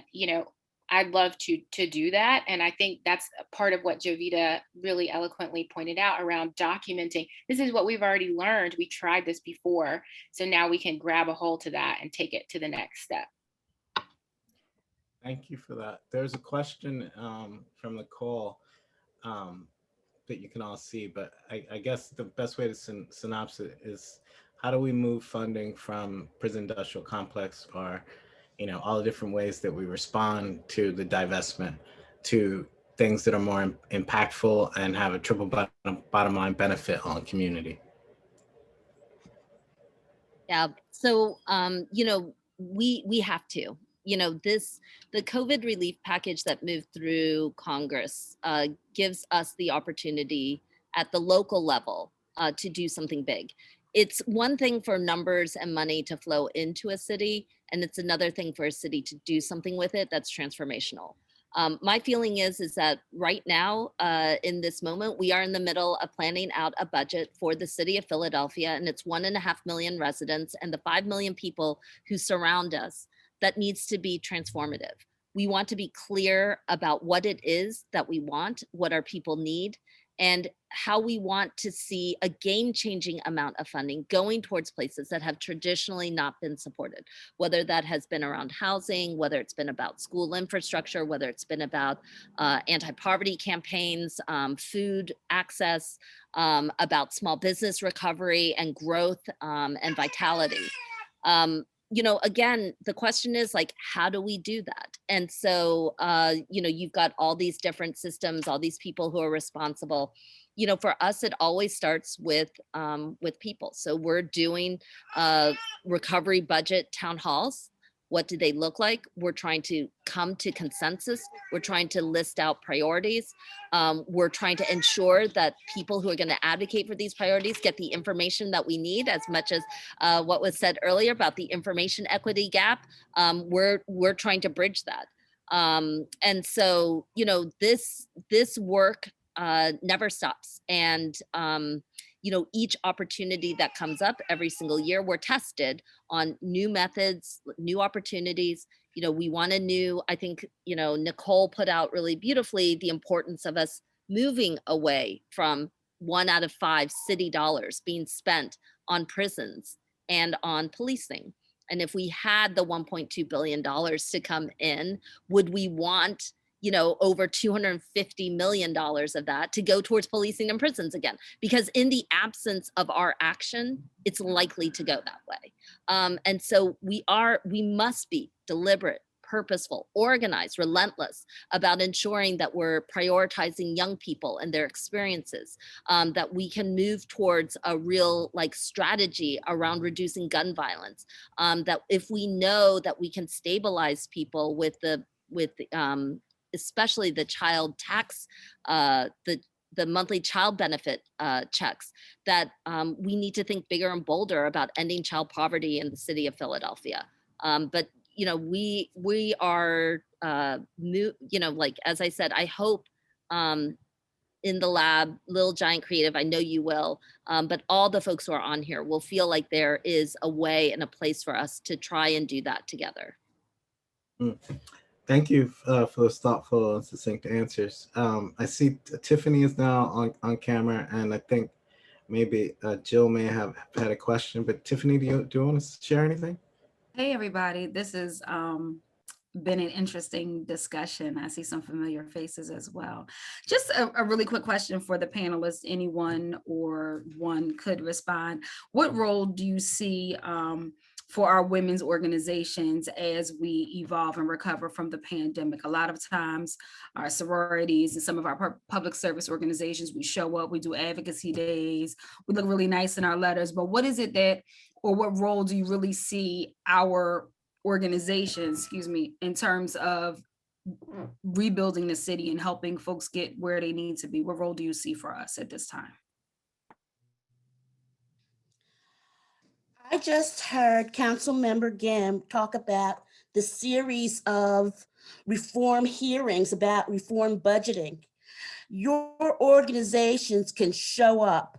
I'd love to do that. And I think that's a part of what Jovita really eloquently pointed out around documenting. This is what we've already learned. We tried this before. So now we can grab a hold to that and take it to the next step. Thank you for that. There's a question from the call that you can all see, but I guess the best way to synopsis is, how do we move funding from prison industrial complex, or all the different ways that we respond to the divestment, to things that are more impactful and have a triple bottom line benefit on community? Yeah, so we have to. The COVID relief package that moved through Congress gives us the opportunity at the local level to do something big. It's one thing for numbers and money to flow into a city, and it's another thing for a city to do something with it that's transformational. My feeling is that right now, in this moment, we are in the middle of planning out a budget for the city of Philadelphia and its 1.5 million residents and the 5 million people who surround us that needs to be transformative. We want to be clear about what it is that we want, what our people need, and how we want to see a game-changing amount of funding going towards places that have traditionally not been supported, whether that has been around housing, whether it's been about school infrastructure, whether it's been about anti-poverty campaigns, food access, about small business recovery and growth and vitality. You know, again, the question is like, how do we do that? And so, you know, you've got all these different systems, all these people who are responsible. You know, for us, it always starts with people. So we're doing recovery budget town halls. What do they look like? We're trying to come to consensus. We're trying to list out priorities. We're trying to ensure that people who are going to advocate for these priorities get the information that we need, as much as what was said earlier about the information equity gap. We're trying to bridge that. And so, you know, this work never stops. And, you know, each opportunity that comes up every single year, we're tested on new methods, new opportunities. You know, we want a new, I think, you know, Nicole put out really beautifully the importance of us moving away from 1 out of 5 city dollars being spent on prisons and on policing. And if we had the $1.2 billion to come in, would we want, you know, over $250 million of that to go towards policing and prisons again? Because in the absence of our action, it's likely to go that way. And so we must be deliberate, purposeful, organized, relentless about ensuring that we're prioritizing young people and their experiences, that we can move towards a real like strategy around reducing gun violence, that if we know that we can stabilize people with especially the child tax, the monthly child benefit checks, that we need to think bigger and bolder about ending child poverty in the city of Philadelphia. But you know, we are new. You know, like as I said, I hope in the lab, Little Giant Creative, I know you will, but all the folks who are on here will feel like there is a way and a place for us to try and do that together. Thank you for those thoughtful and succinct answers. I see Tiffany is now on camera, and I think maybe Jill may have had a question, but Tiffany, do you want to share anything? Hey, everybody. This has been an interesting discussion. I see some familiar faces as well. Just a really quick question for the panelists. Anyone or one could respond. What role do you see for our women's organizations as we evolve and recover from the pandemic? A lot of times our sororities and some of our public service organizations, we show up, we do advocacy days, we look really nice in our letters, but what is it that, or what role do you really see our organizations, in terms of rebuilding the city and helping folks get where they need to be? What role do you see for us at this time? I just heard Councilmember Gim talk about the series of reform hearings about reform budgeting. Your organizations can show up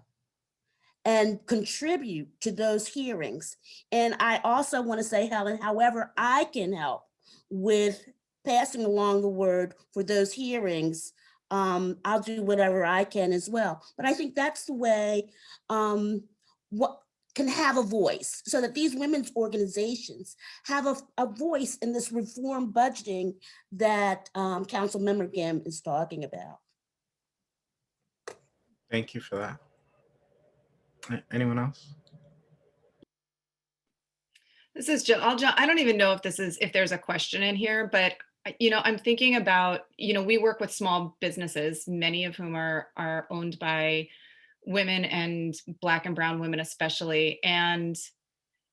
and contribute to those hearings. And I also want to say, Helen, however I can help with passing along the word for those hearings, I'll do whatever I can as well. But I think that's the way what can have a voice, so that these women's organizations have a voice in this reform budgeting that Councilmember Gim is talking about. Thank you for that. Anyone else? This is Jill. I don't even know if there's a question in here, but you know, I'm thinking about, you know, we work with small businesses, many of whom are owned by women and Black and brown women especially. And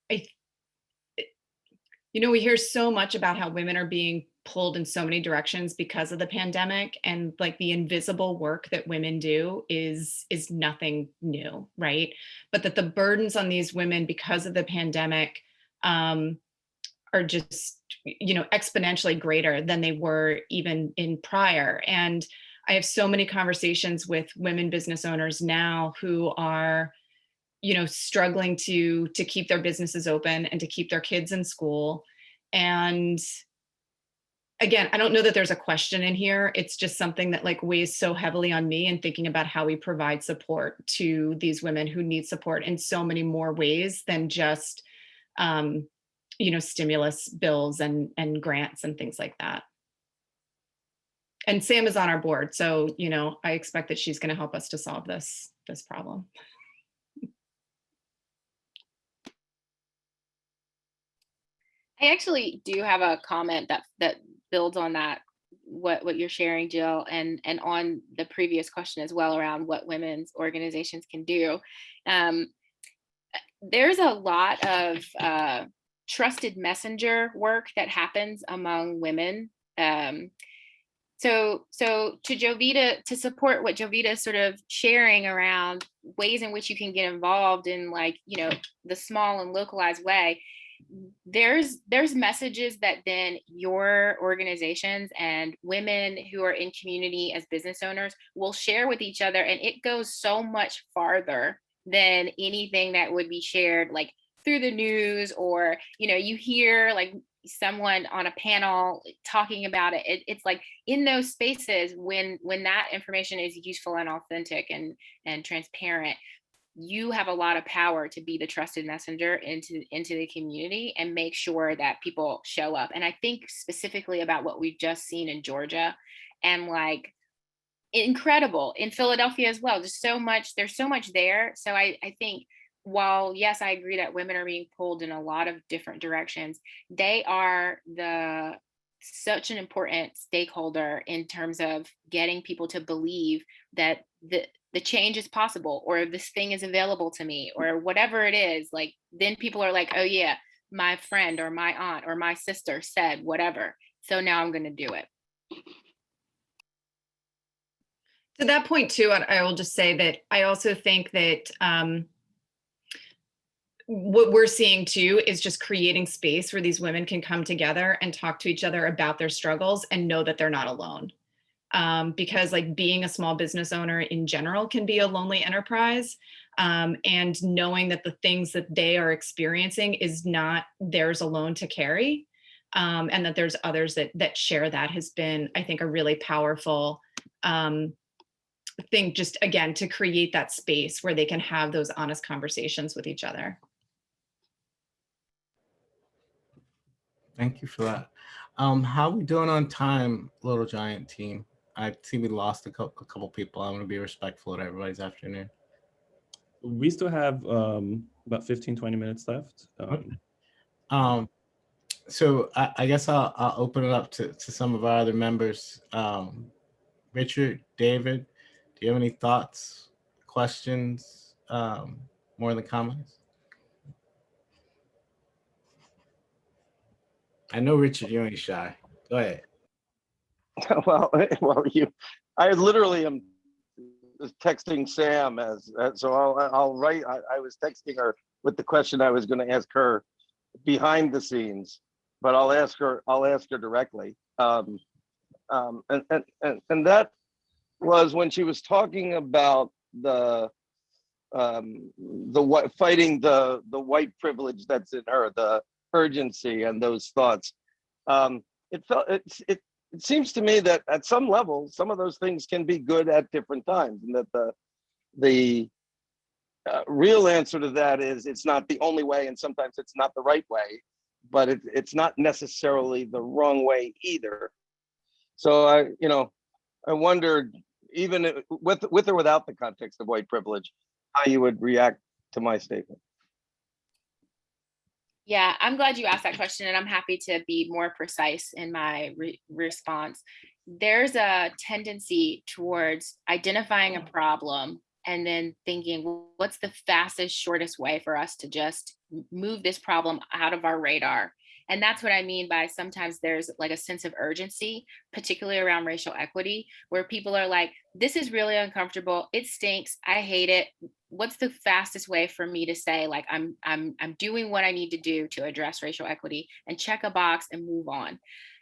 you know, we hear so much about how women are being pulled in so many directions because of the pandemic, and like the invisible work that women do is nothing new, right? But that the burdens on these women because of the pandemic are just exponentially greater than they were even in prior. And I have so many conversations with women business owners now who are, struggling to keep their businesses open and to keep their kids in school. And again, I don't know that there's a question in here. It's just something that like weighs so heavily on me, and thinking about how we provide support to these women who need support in so many more ways than just, stimulus bills and grants and things like that. And Sam is on our board, so, I expect that she's going to help us to solve this problem. I actually do have a comment that builds on that, what you're sharing, Jill, and on the previous question as well around what women's organizations can do. There's a lot of trusted messenger work that happens among women. So to Jovita, to support what Jovita is sort of sharing around ways in which you can get involved in the small and localized way, there's messages that then your organizations and women who are in community as business owners will share with each other. And it goes so much farther than anything that would be shared like through the news, or, you hear like someone on a panel talking about it. It's like in those spaces when that information is useful and authentic and transparent, you have a lot of power to be the trusted messenger into the community and make sure that people show up. And I think specifically about what we've just seen in Georgia, and like incredible in Philadelphia as well. There's so much there. So I think, while yes, I agree that women are being pulled in a lot of different directions, they are such an important stakeholder in terms of getting people to believe that the change is possible, or this thing is available to me, or whatever it is. Like, then people are like, oh yeah, my friend or my aunt or my sister said whatever, so now I'm going to do it. To that point too, I will just say that I also think that what we're seeing too is just creating space where these women can come together and talk to each other about their struggles and know that they're not alone. Because like being a small business owner in general can be a lonely enterprise. And knowing that the things that they are experiencing is not theirs alone to carry. And that there's others that share that has been, I think, a really powerful thing, just again, to create that space where they can have those honest conversations with each other. Thank you for that. How are we doing on time, Little Giant team? I see we lost a couple people. I want to be respectful of everybody's afternoon. We still have about 15-20 minutes left. So I guess I'll open it up to some of our other members. Richard, David, do you have any thoughts, questions, more in the comments? I know, Richard, you ain't shy. Go ahead. Well, I literally am texting Sam so I'll write. I was texting her with the question I was going to ask her behind the scenes, but I'll ask her directly. And that was when she was talking about the fighting the white privilege that's in her, the urgency and those thoughts. It seems to me that at some level, some of those things can be good at different times, and that the real answer to that is it's not the only way, and sometimes it's not the right way, but it's not necessarily the wrong way either. So I wondered, even with or without the context of white privilege, how you would react to my statement. Yeah, I'm glad you asked that question, and I'm happy to be more precise in my response. There's a tendency towards identifying a problem and then thinking, well, what's the fastest, shortest way for us to just move this problem out of our radar? And that's what I mean by sometimes there's like a sense of urgency, particularly around racial equity, where people are like, this is really uncomfortable. It stinks. I hate it. what's the fastest way for me to say, like, I'm doing what I need to do to address racial equity, and check a box and move on,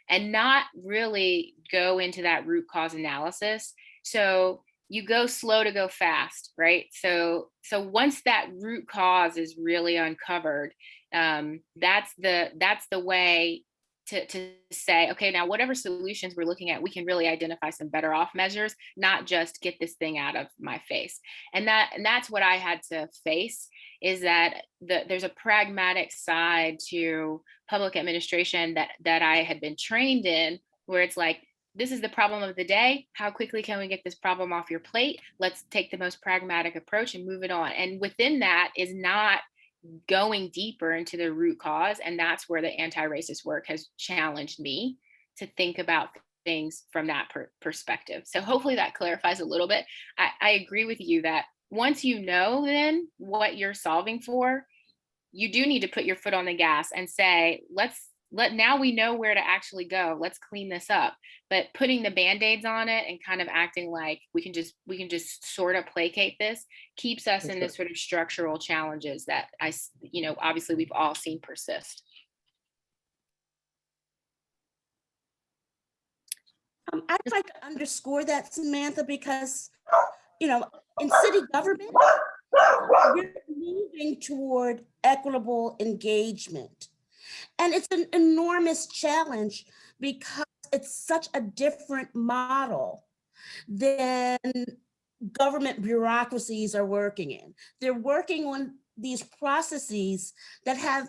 and not really go into that root cause analysis. So you go slow to go fast, right? So once that root cause is really uncovered, that's the way to say, okay, now whatever solutions we're looking at, we can really identify some better off measures, not just get this thing out of my face. And that's what I had to face, is that there's a pragmatic side to public administration that I had been trained in, where it's like, this is the problem of the day. How quickly can we get this problem off your plate? Let's take the most pragmatic approach and move it on. And within that is not going deeper into the root cause. And that's where the anti-racist work has challenged me to think about things from that perspective. So hopefully that clarifies a little bit. I agree with you that once you know then what you're solving for, you do need to put your foot on the gas and say, now we know where to actually go. Let's clean this up. But putting the band-aids on it and kind of acting like we can just sort of placate this keeps us in this sort of structural challenges that obviously we've all seen persist. I'd like to underscore that, Samantha, because, in city government, we're moving toward equitable engagement. And it's an enormous challenge because it's such a different model than government bureaucracies are working in. They're working on these processes that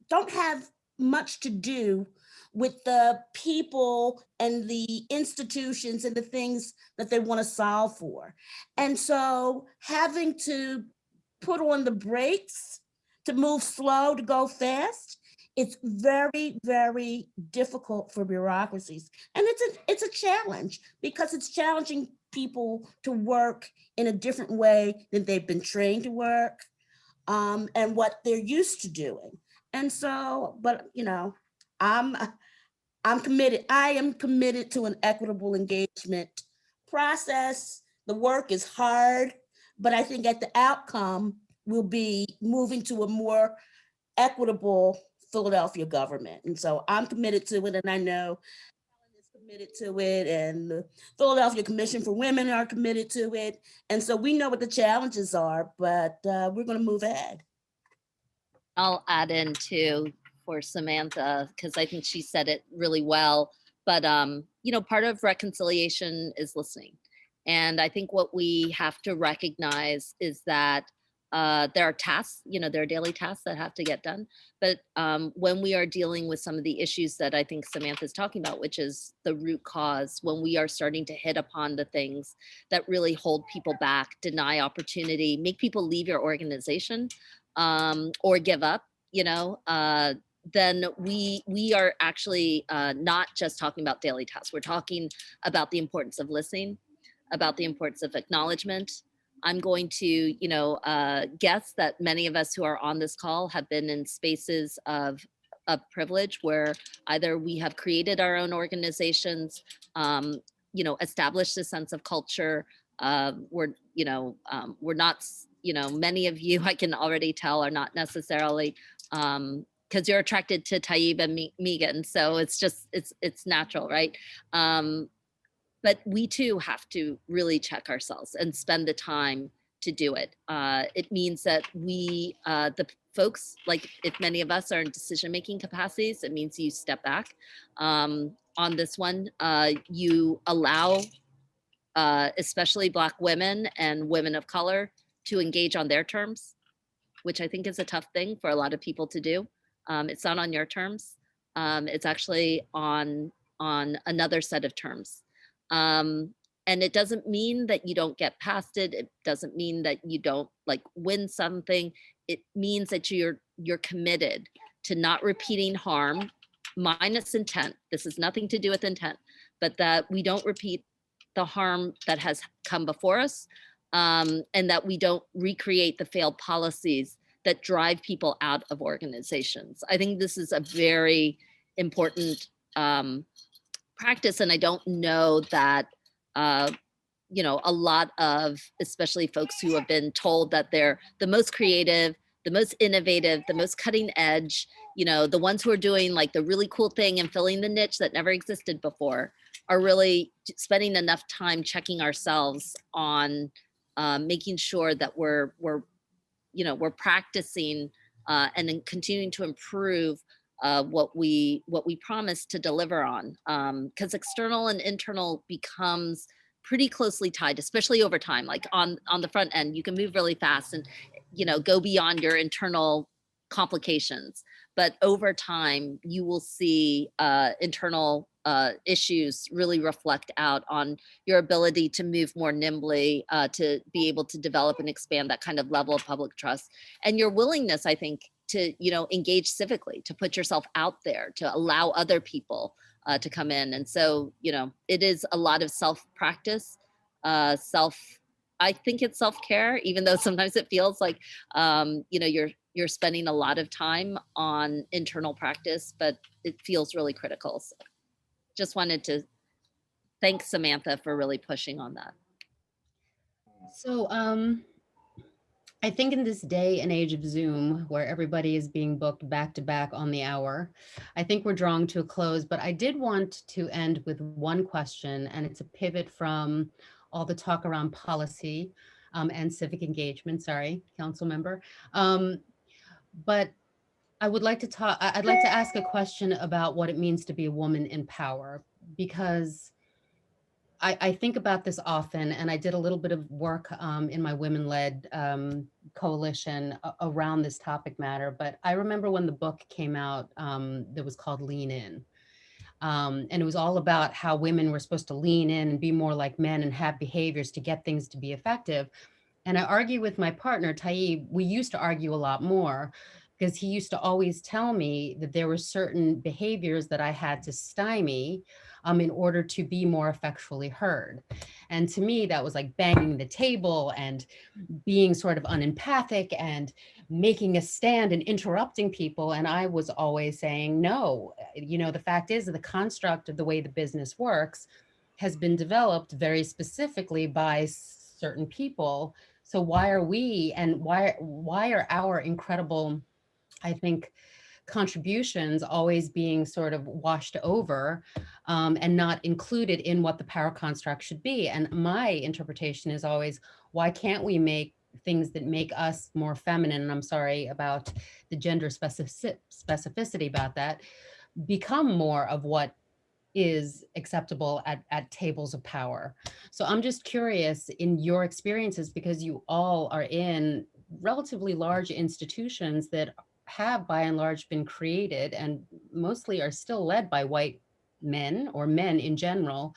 don't have much to do with the people and the institutions and the things that they want to solve for. And so having to put on the brakes to move slow, to go fast, it's very, very difficult for bureaucracies. And it's a challenge because it's challenging people to work in a different way than they've been trained to work, and what they're used to doing. And so, but I'm committed. I am committed to an equitable engagement process. The work is hard, but I think at the outcome will be moving to a more equitable Philadelphia government. And so I'm committed to it, and I know Helen is committed to it, and the Philadelphia Commission for Women are committed to it. And so we know what the challenges are, but we're going to move ahead. I'll add in too for Samantha, because I think she said it really well. But, part of reconciliation is listening. And I think what we have to recognize is that there are tasks, there are daily tasks that have to get done. But when we are dealing with some of the issues that I think Samantha's talking about, which is the root cause, when we are starting to hit upon the things that really hold people back, deny opportunity, make people leave your organization or give up, then we are actually not just talking about daily tasks. We're talking about the importance of listening, about the importance of acknowledgement. I'm going to, guess that many of us who are on this call have been in spaces of privilege where either we have created our own organizations, established a sense of culture. We're not, many of you, I can already tell, are not necessarily, because you're attracted to Taib and Megan. So it's just, it's natural, right? But we too have to really check ourselves and spend the time to do it. It means that we, the folks, like if many of us are in decision-making capacities, it means you step back. On this one, you allow, especially Black women and women of color, to engage on their terms, which I think is a tough thing for a lot of people to do. It's not on your terms. It's actually on another set of terms. And it doesn't mean that you don't get past it. It doesn't mean that you don't win something. It means that you're committed to not repeating harm minus intent. This has nothing to do with intent, but that we don't repeat the harm that has come before us, and that we don't recreate the failed policies that drive people out of organizations. I think this is a very important practice, and I don't know that you know, a lot of, especially folks who have been told that they're the most creative, the most innovative, the most cutting edge, you know, the ones who are doing like the really cool thing and filling the niche that never existed before, are really spending enough time checking ourselves on making sure that we're practicing and then continuing to improve what we promise to deliver on, because external and internal becomes pretty closely tied, especially over time. Like on the front end, you can move really fast and, you know, go beyond your internal complications, but over time you will see internal issues really reflect out on your ability to move more nimbly, to be able to develop and expand that kind of level of public trust, and your willingness, I think, to, you know, engage civically, to put yourself out there, to allow other people to come in. And so, you know, it is a lot of self-practice, I think it's self-care, even though sometimes it feels like, you know, you're spending a lot of time on internal practice, but it feels really critical. So just wanted to thank Samantha for really pushing on that. So I think in this day and age of Zoom, where everybody is being booked back to back on the hour, I think we're drawing to a close, but I did want to end with one question, and it's a pivot from all the talk around policy and civic engagement, sorry, council member. But I would like to talk, I'd like to ask a question about what it means to be a woman in power, because I think about this often, and I did a little bit of work in my women-led coalition around this topic matter. But I remember when the book came out that was called Lean In. And it was all about how women were supposed to lean in and be more like men and have behaviors to get things to be effective. And I argue with my partner, Taib, we used to argue a lot more, because he used to always tell me that there were certain behaviors that I had to stymie in order to be more effectually heard. And to me, that was like banging the table and being sort of unempathic and making a stand and interrupting people. And I was always saying, no, you know, the fact is that the construct of the way the business works has been developed very specifically by certain people. So why are we, and why are our incredible, I think, contributions always being sort of washed over and not included in what the power construct should be? And my interpretation is always, why can't we make things that make us more feminine, and I'm sorry about the gender specificity about that, become more of what is acceptable at tables of power? So I'm just curious, in your experiences, because you all are in relatively large institutions that have by and large been created and mostly are still led by white men or men in general,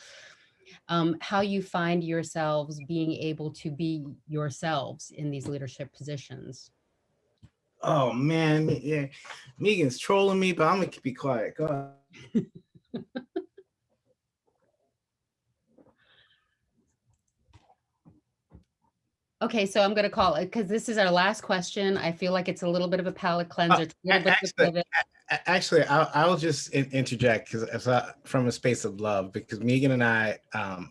how you find yourselves being able to be yourselves in these leadership positions. Oh man, yeah, Megan's trolling me, but I'm gonna be quiet. Go ahead. Okay, so I'm going to call it, because this is our last question. I feel like it's a little bit of a palate cleanser. It's a little bit of a pivot. Actually, I'll just interject, because from a space of love, because Megan and I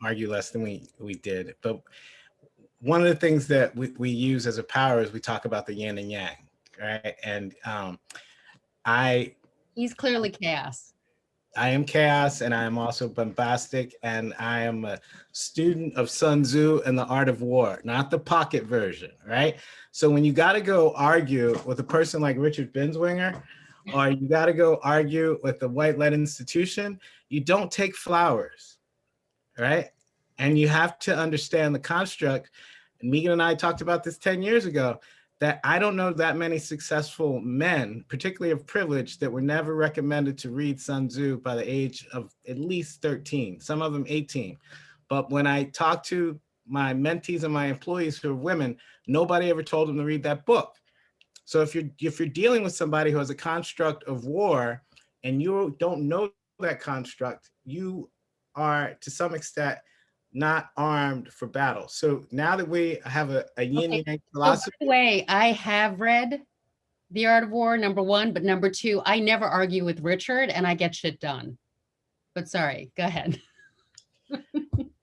argue less than we did. But one of the things that we use as a power is we talk about the yin and yang, right? And he's clearly chaos. I am chaos, and I am also bombastic, and I am a student of Sun Tzu and the art of war, not the pocket version, right? So when you got to go argue with a person like Richard Binswanger, or you got to go argue with the white-led institution, you don't take flowers, right? And you have to understand the construct. And Megan and I talked about this 10 years ago, that I don't know that many successful men, particularly of privilege, that were never recommended to read Sun Tzu by the age of at least 13, some of them 18. But when I talk to my mentees and my employees who are women, nobody ever told them to read that book. So if you're dealing with somebody who has a construct of war and you don't know that construct, you are to some extent not armed for battle. So now that we have a yin yang philosophy. So by the way, I have read The Art of War, number one, but number two, I never argue with Richard and I get shit done. But sorry, go ahead.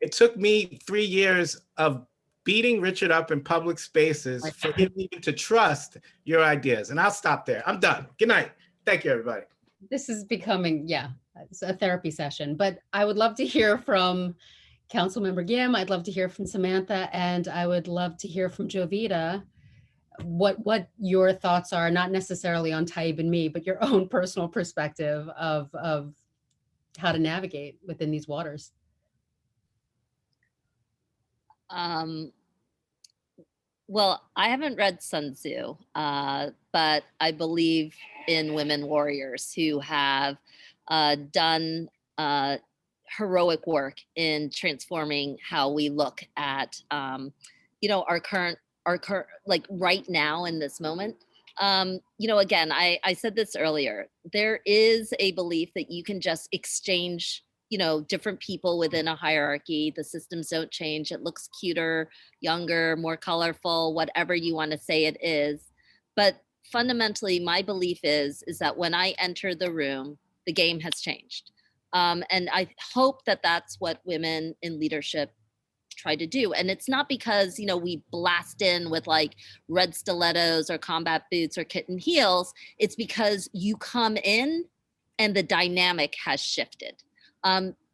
It took me 3 years of beating Richard up in public spaces for him even to trust your ideas. And I'll stop there. I'm done. Good night. Thank you, everybody. This is becoming, it's a therapy session, but I would love to hear from Councilmember Gim. I'd love to hear from Samantha, and I would love to hear from Jovita what your thoughts are, not necessarily on Taib and me, but your own personal perspective of how to navigate within these waters. Well, I haven't read Sun Tzu, but I believe in women warriors who have done heroic work in transforming how we look at, our current, like right now in this moment. Again, I said this earlier, there is a belief that you can just exchange different people within a hierarchy. The systems don't change. It looks cuter, younger, more colorful, whatever you want to say it is. But fundamentally, my belief is that when I enter the room, the game has changed. And I hope that that's what women in leadership try to do. And it's not because, we blast in with like red stilettos or combat boots or kitten heels. It's because you come in and the dynamic has shifted.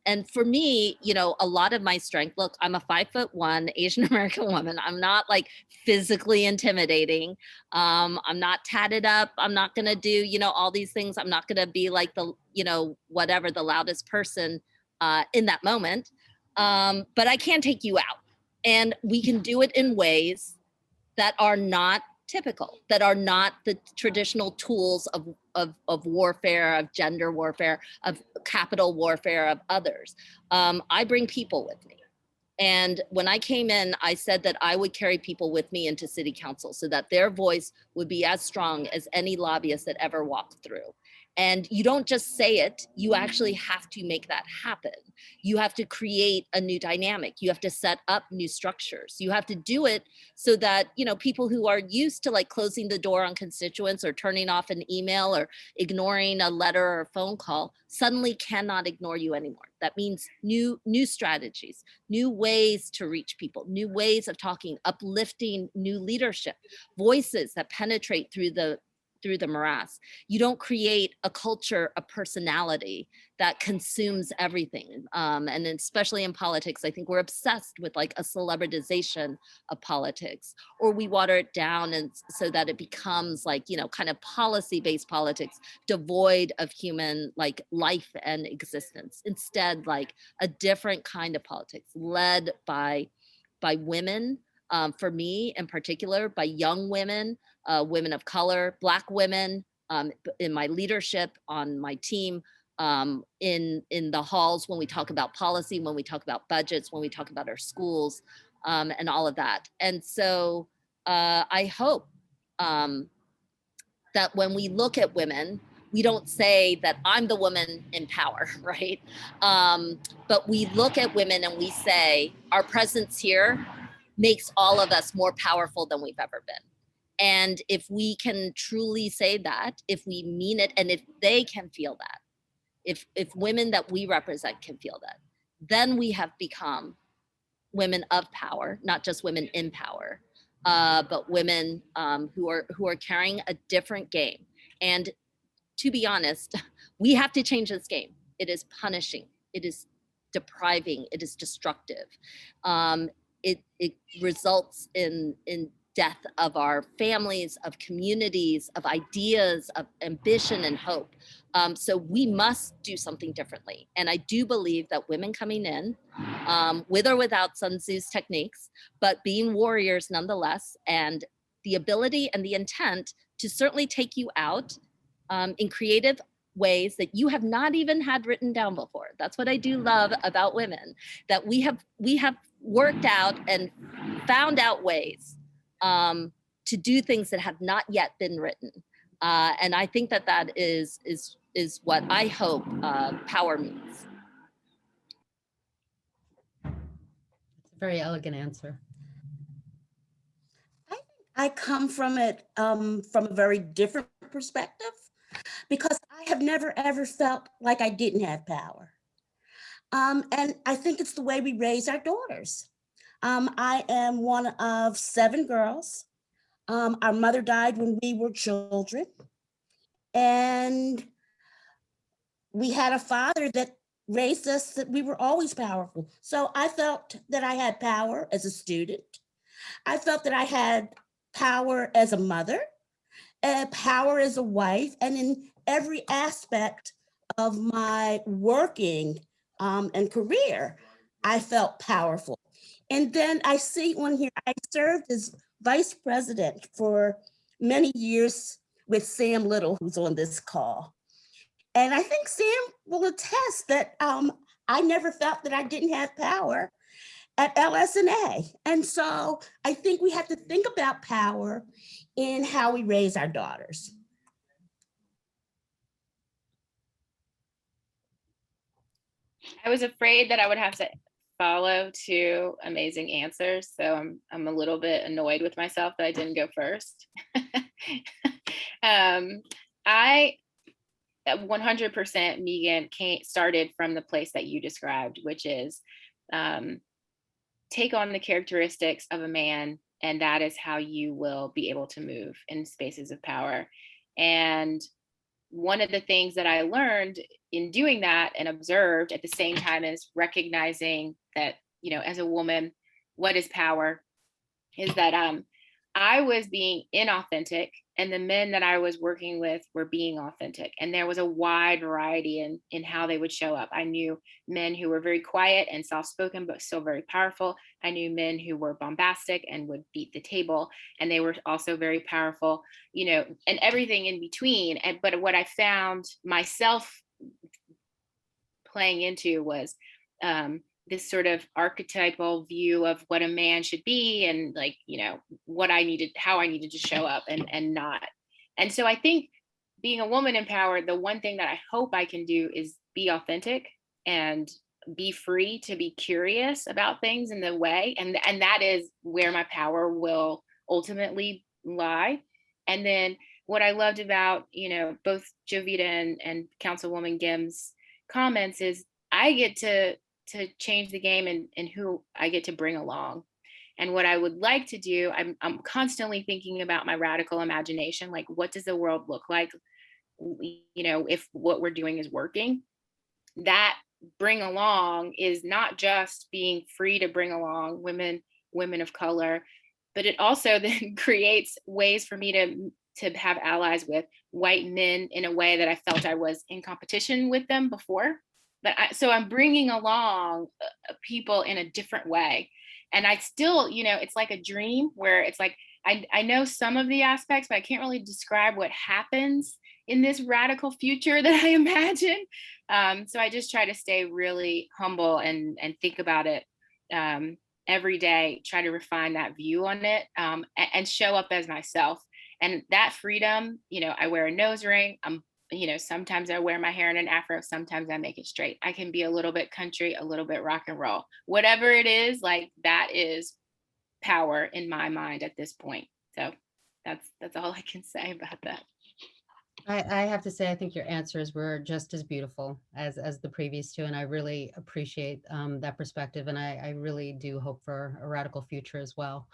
And for me, a lot of my strength, look, I'm a 5'1" Asian American woman. I'm not like physically intimidating. I'm not tatted up. I'm not going to do, all these things. I'm not going to be like the, whatever, the loudest person in that moment. But I can take you out, and we can do it in ways that are not typical, that are not the traditional tools of warfare, of gender warfare, of capital warfare, of others. I bring people with me. And when I came in, I said that I would carry people with me into city council so that their voice would be as strong as any lobbyist that ever walked through. And you don't just say it, you actually have to make that happen. You have to create a new dynamic. You have to set up new structures. You have to do it so that, people who are used to like closing the door on constituents or turning off an email or ignoring a letter or a phone call suddenly cannot ignore you anymore. That means new strategies, new ways to reach people, new ways of talking, uplifting new leadership, voices that penetrate through the morass. You don't create a culture, a personality that consumes everything. And especially in politics, I think we're obsessed with like a celebritization of politics, or we water it down and so that it becomes like, kind of policy-based politics devoid of human like life and existence. Instead, like a different kind of politics led by women, for me in particular, by young women, women of color, Black women, in my leadership, on my team, in the halls when we talk about policy, when we talk about budgets, when we talk about our schools, and all of that. And so I hope that when we look at women, we don't say that I'm the woman in power, right? But we look at women and we say our presence here makes all of us more powerful than we've ever been. And if we can truly say that, if we mean it, and if they can feel that, if women that we represent can feel that, then we have become women of power, not just women in power, but women who are carrying a different game. And to be honest, we have to change this game. It is punishing. It is depriving. It is destructive. It results in death of our families, of communities, of ideas, of ambition and hope. So we must do something differently. And I do believe that women coming in, with or without Sun Tzu's techniques, but being warriors nonetheless, and the ability and the intent to certainly take you out in creative ways that you have not even had written down before. That's what I do love about women, that we have worked out and found out ways to do things that have not yet been written. And I think that is what I hope power means. It's a very elegant answer. I come from it from a very different perspective, because I have never ever felt like I didn't have power. And I think it's the way we raise our daughters. I am one of 7 girls. Our mother died when we were children. And we had a father that raised us that we were always powerful. So I felt that I had power as a student. I felt that I had power as a mother, power as a wife, and in every aspect of my working and career, I felt powerful. And then I see on here, I served as vice president for many years with Sam Little, who's on this call. And I think Sam will attest that I never felt that I didn't have power at LS&A. And so I think we have to think about power in how we raise our daughters. I was afraid that I would have to follow 2 amazing answers. So I'm a little bit annoyed with myself that I didn't go first. I 100% Megan started from the place that you described, which is take on the characteristics of a man, and that is how you will be able to move in spaces of power. And one of the things that I learned in doing that and observed at the same time as recognizing that, you know, as a woman, what is power, is that I was being inauthentic and the men that I was working with were being authentic. And there was a wide variety in how they would show up. I knew men who were very quiet and soft-spoken, but still very powerful. I knew men who were bombastic and would beat the table. And they were also very powerful, you know, and everything in between. But what I found myself playing into was this sort of archetypal view of what a man should be, and like, you know, what I needed, how I needed to show up and not. And so I think being a woman in power, the one thing that I hope I can do is be authentic and be free to be curious about things in the way. And that is where my power will ultimately lie. And then what I loved about, you know, both Jovita and Councilwoman Gim's comments is I get to change the game and who I get to bring along. And what I would like to do, I'm constantly thinking about my radical imagination, like what does the world look like, you know, if what we're doing is working. That bring along is not just being free to bring along women of color, but it also then creates ways for me to have allies with white men in a way that I felt I was in competition with them before. But so I'm bringing along people in a different way. And I still, you know, it's like a dream where it's like, I know some of the aspects, but I can't really describe what happens in this radical future that I imagine. So I just try to stay really humble and think about it every day, try to refine that view on it and show up as myself. And that freedom, you know, I wear a nose ring. You know, sometimes I wear my hair in an afro, sometimes I make it straight. I can be a little bit country, a little bit rock and roll, whatever it is, like that is power in my mind at this point. So that's all I can say about that. I have to say, I think your answers were just as beautiful as the previous 2, and I really appreciate that perspective, and I really do hope for a radical future as well.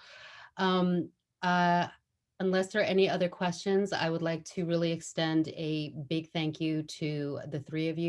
Unless there are any other questions, I would like to really extend a big thank you to the 3 of you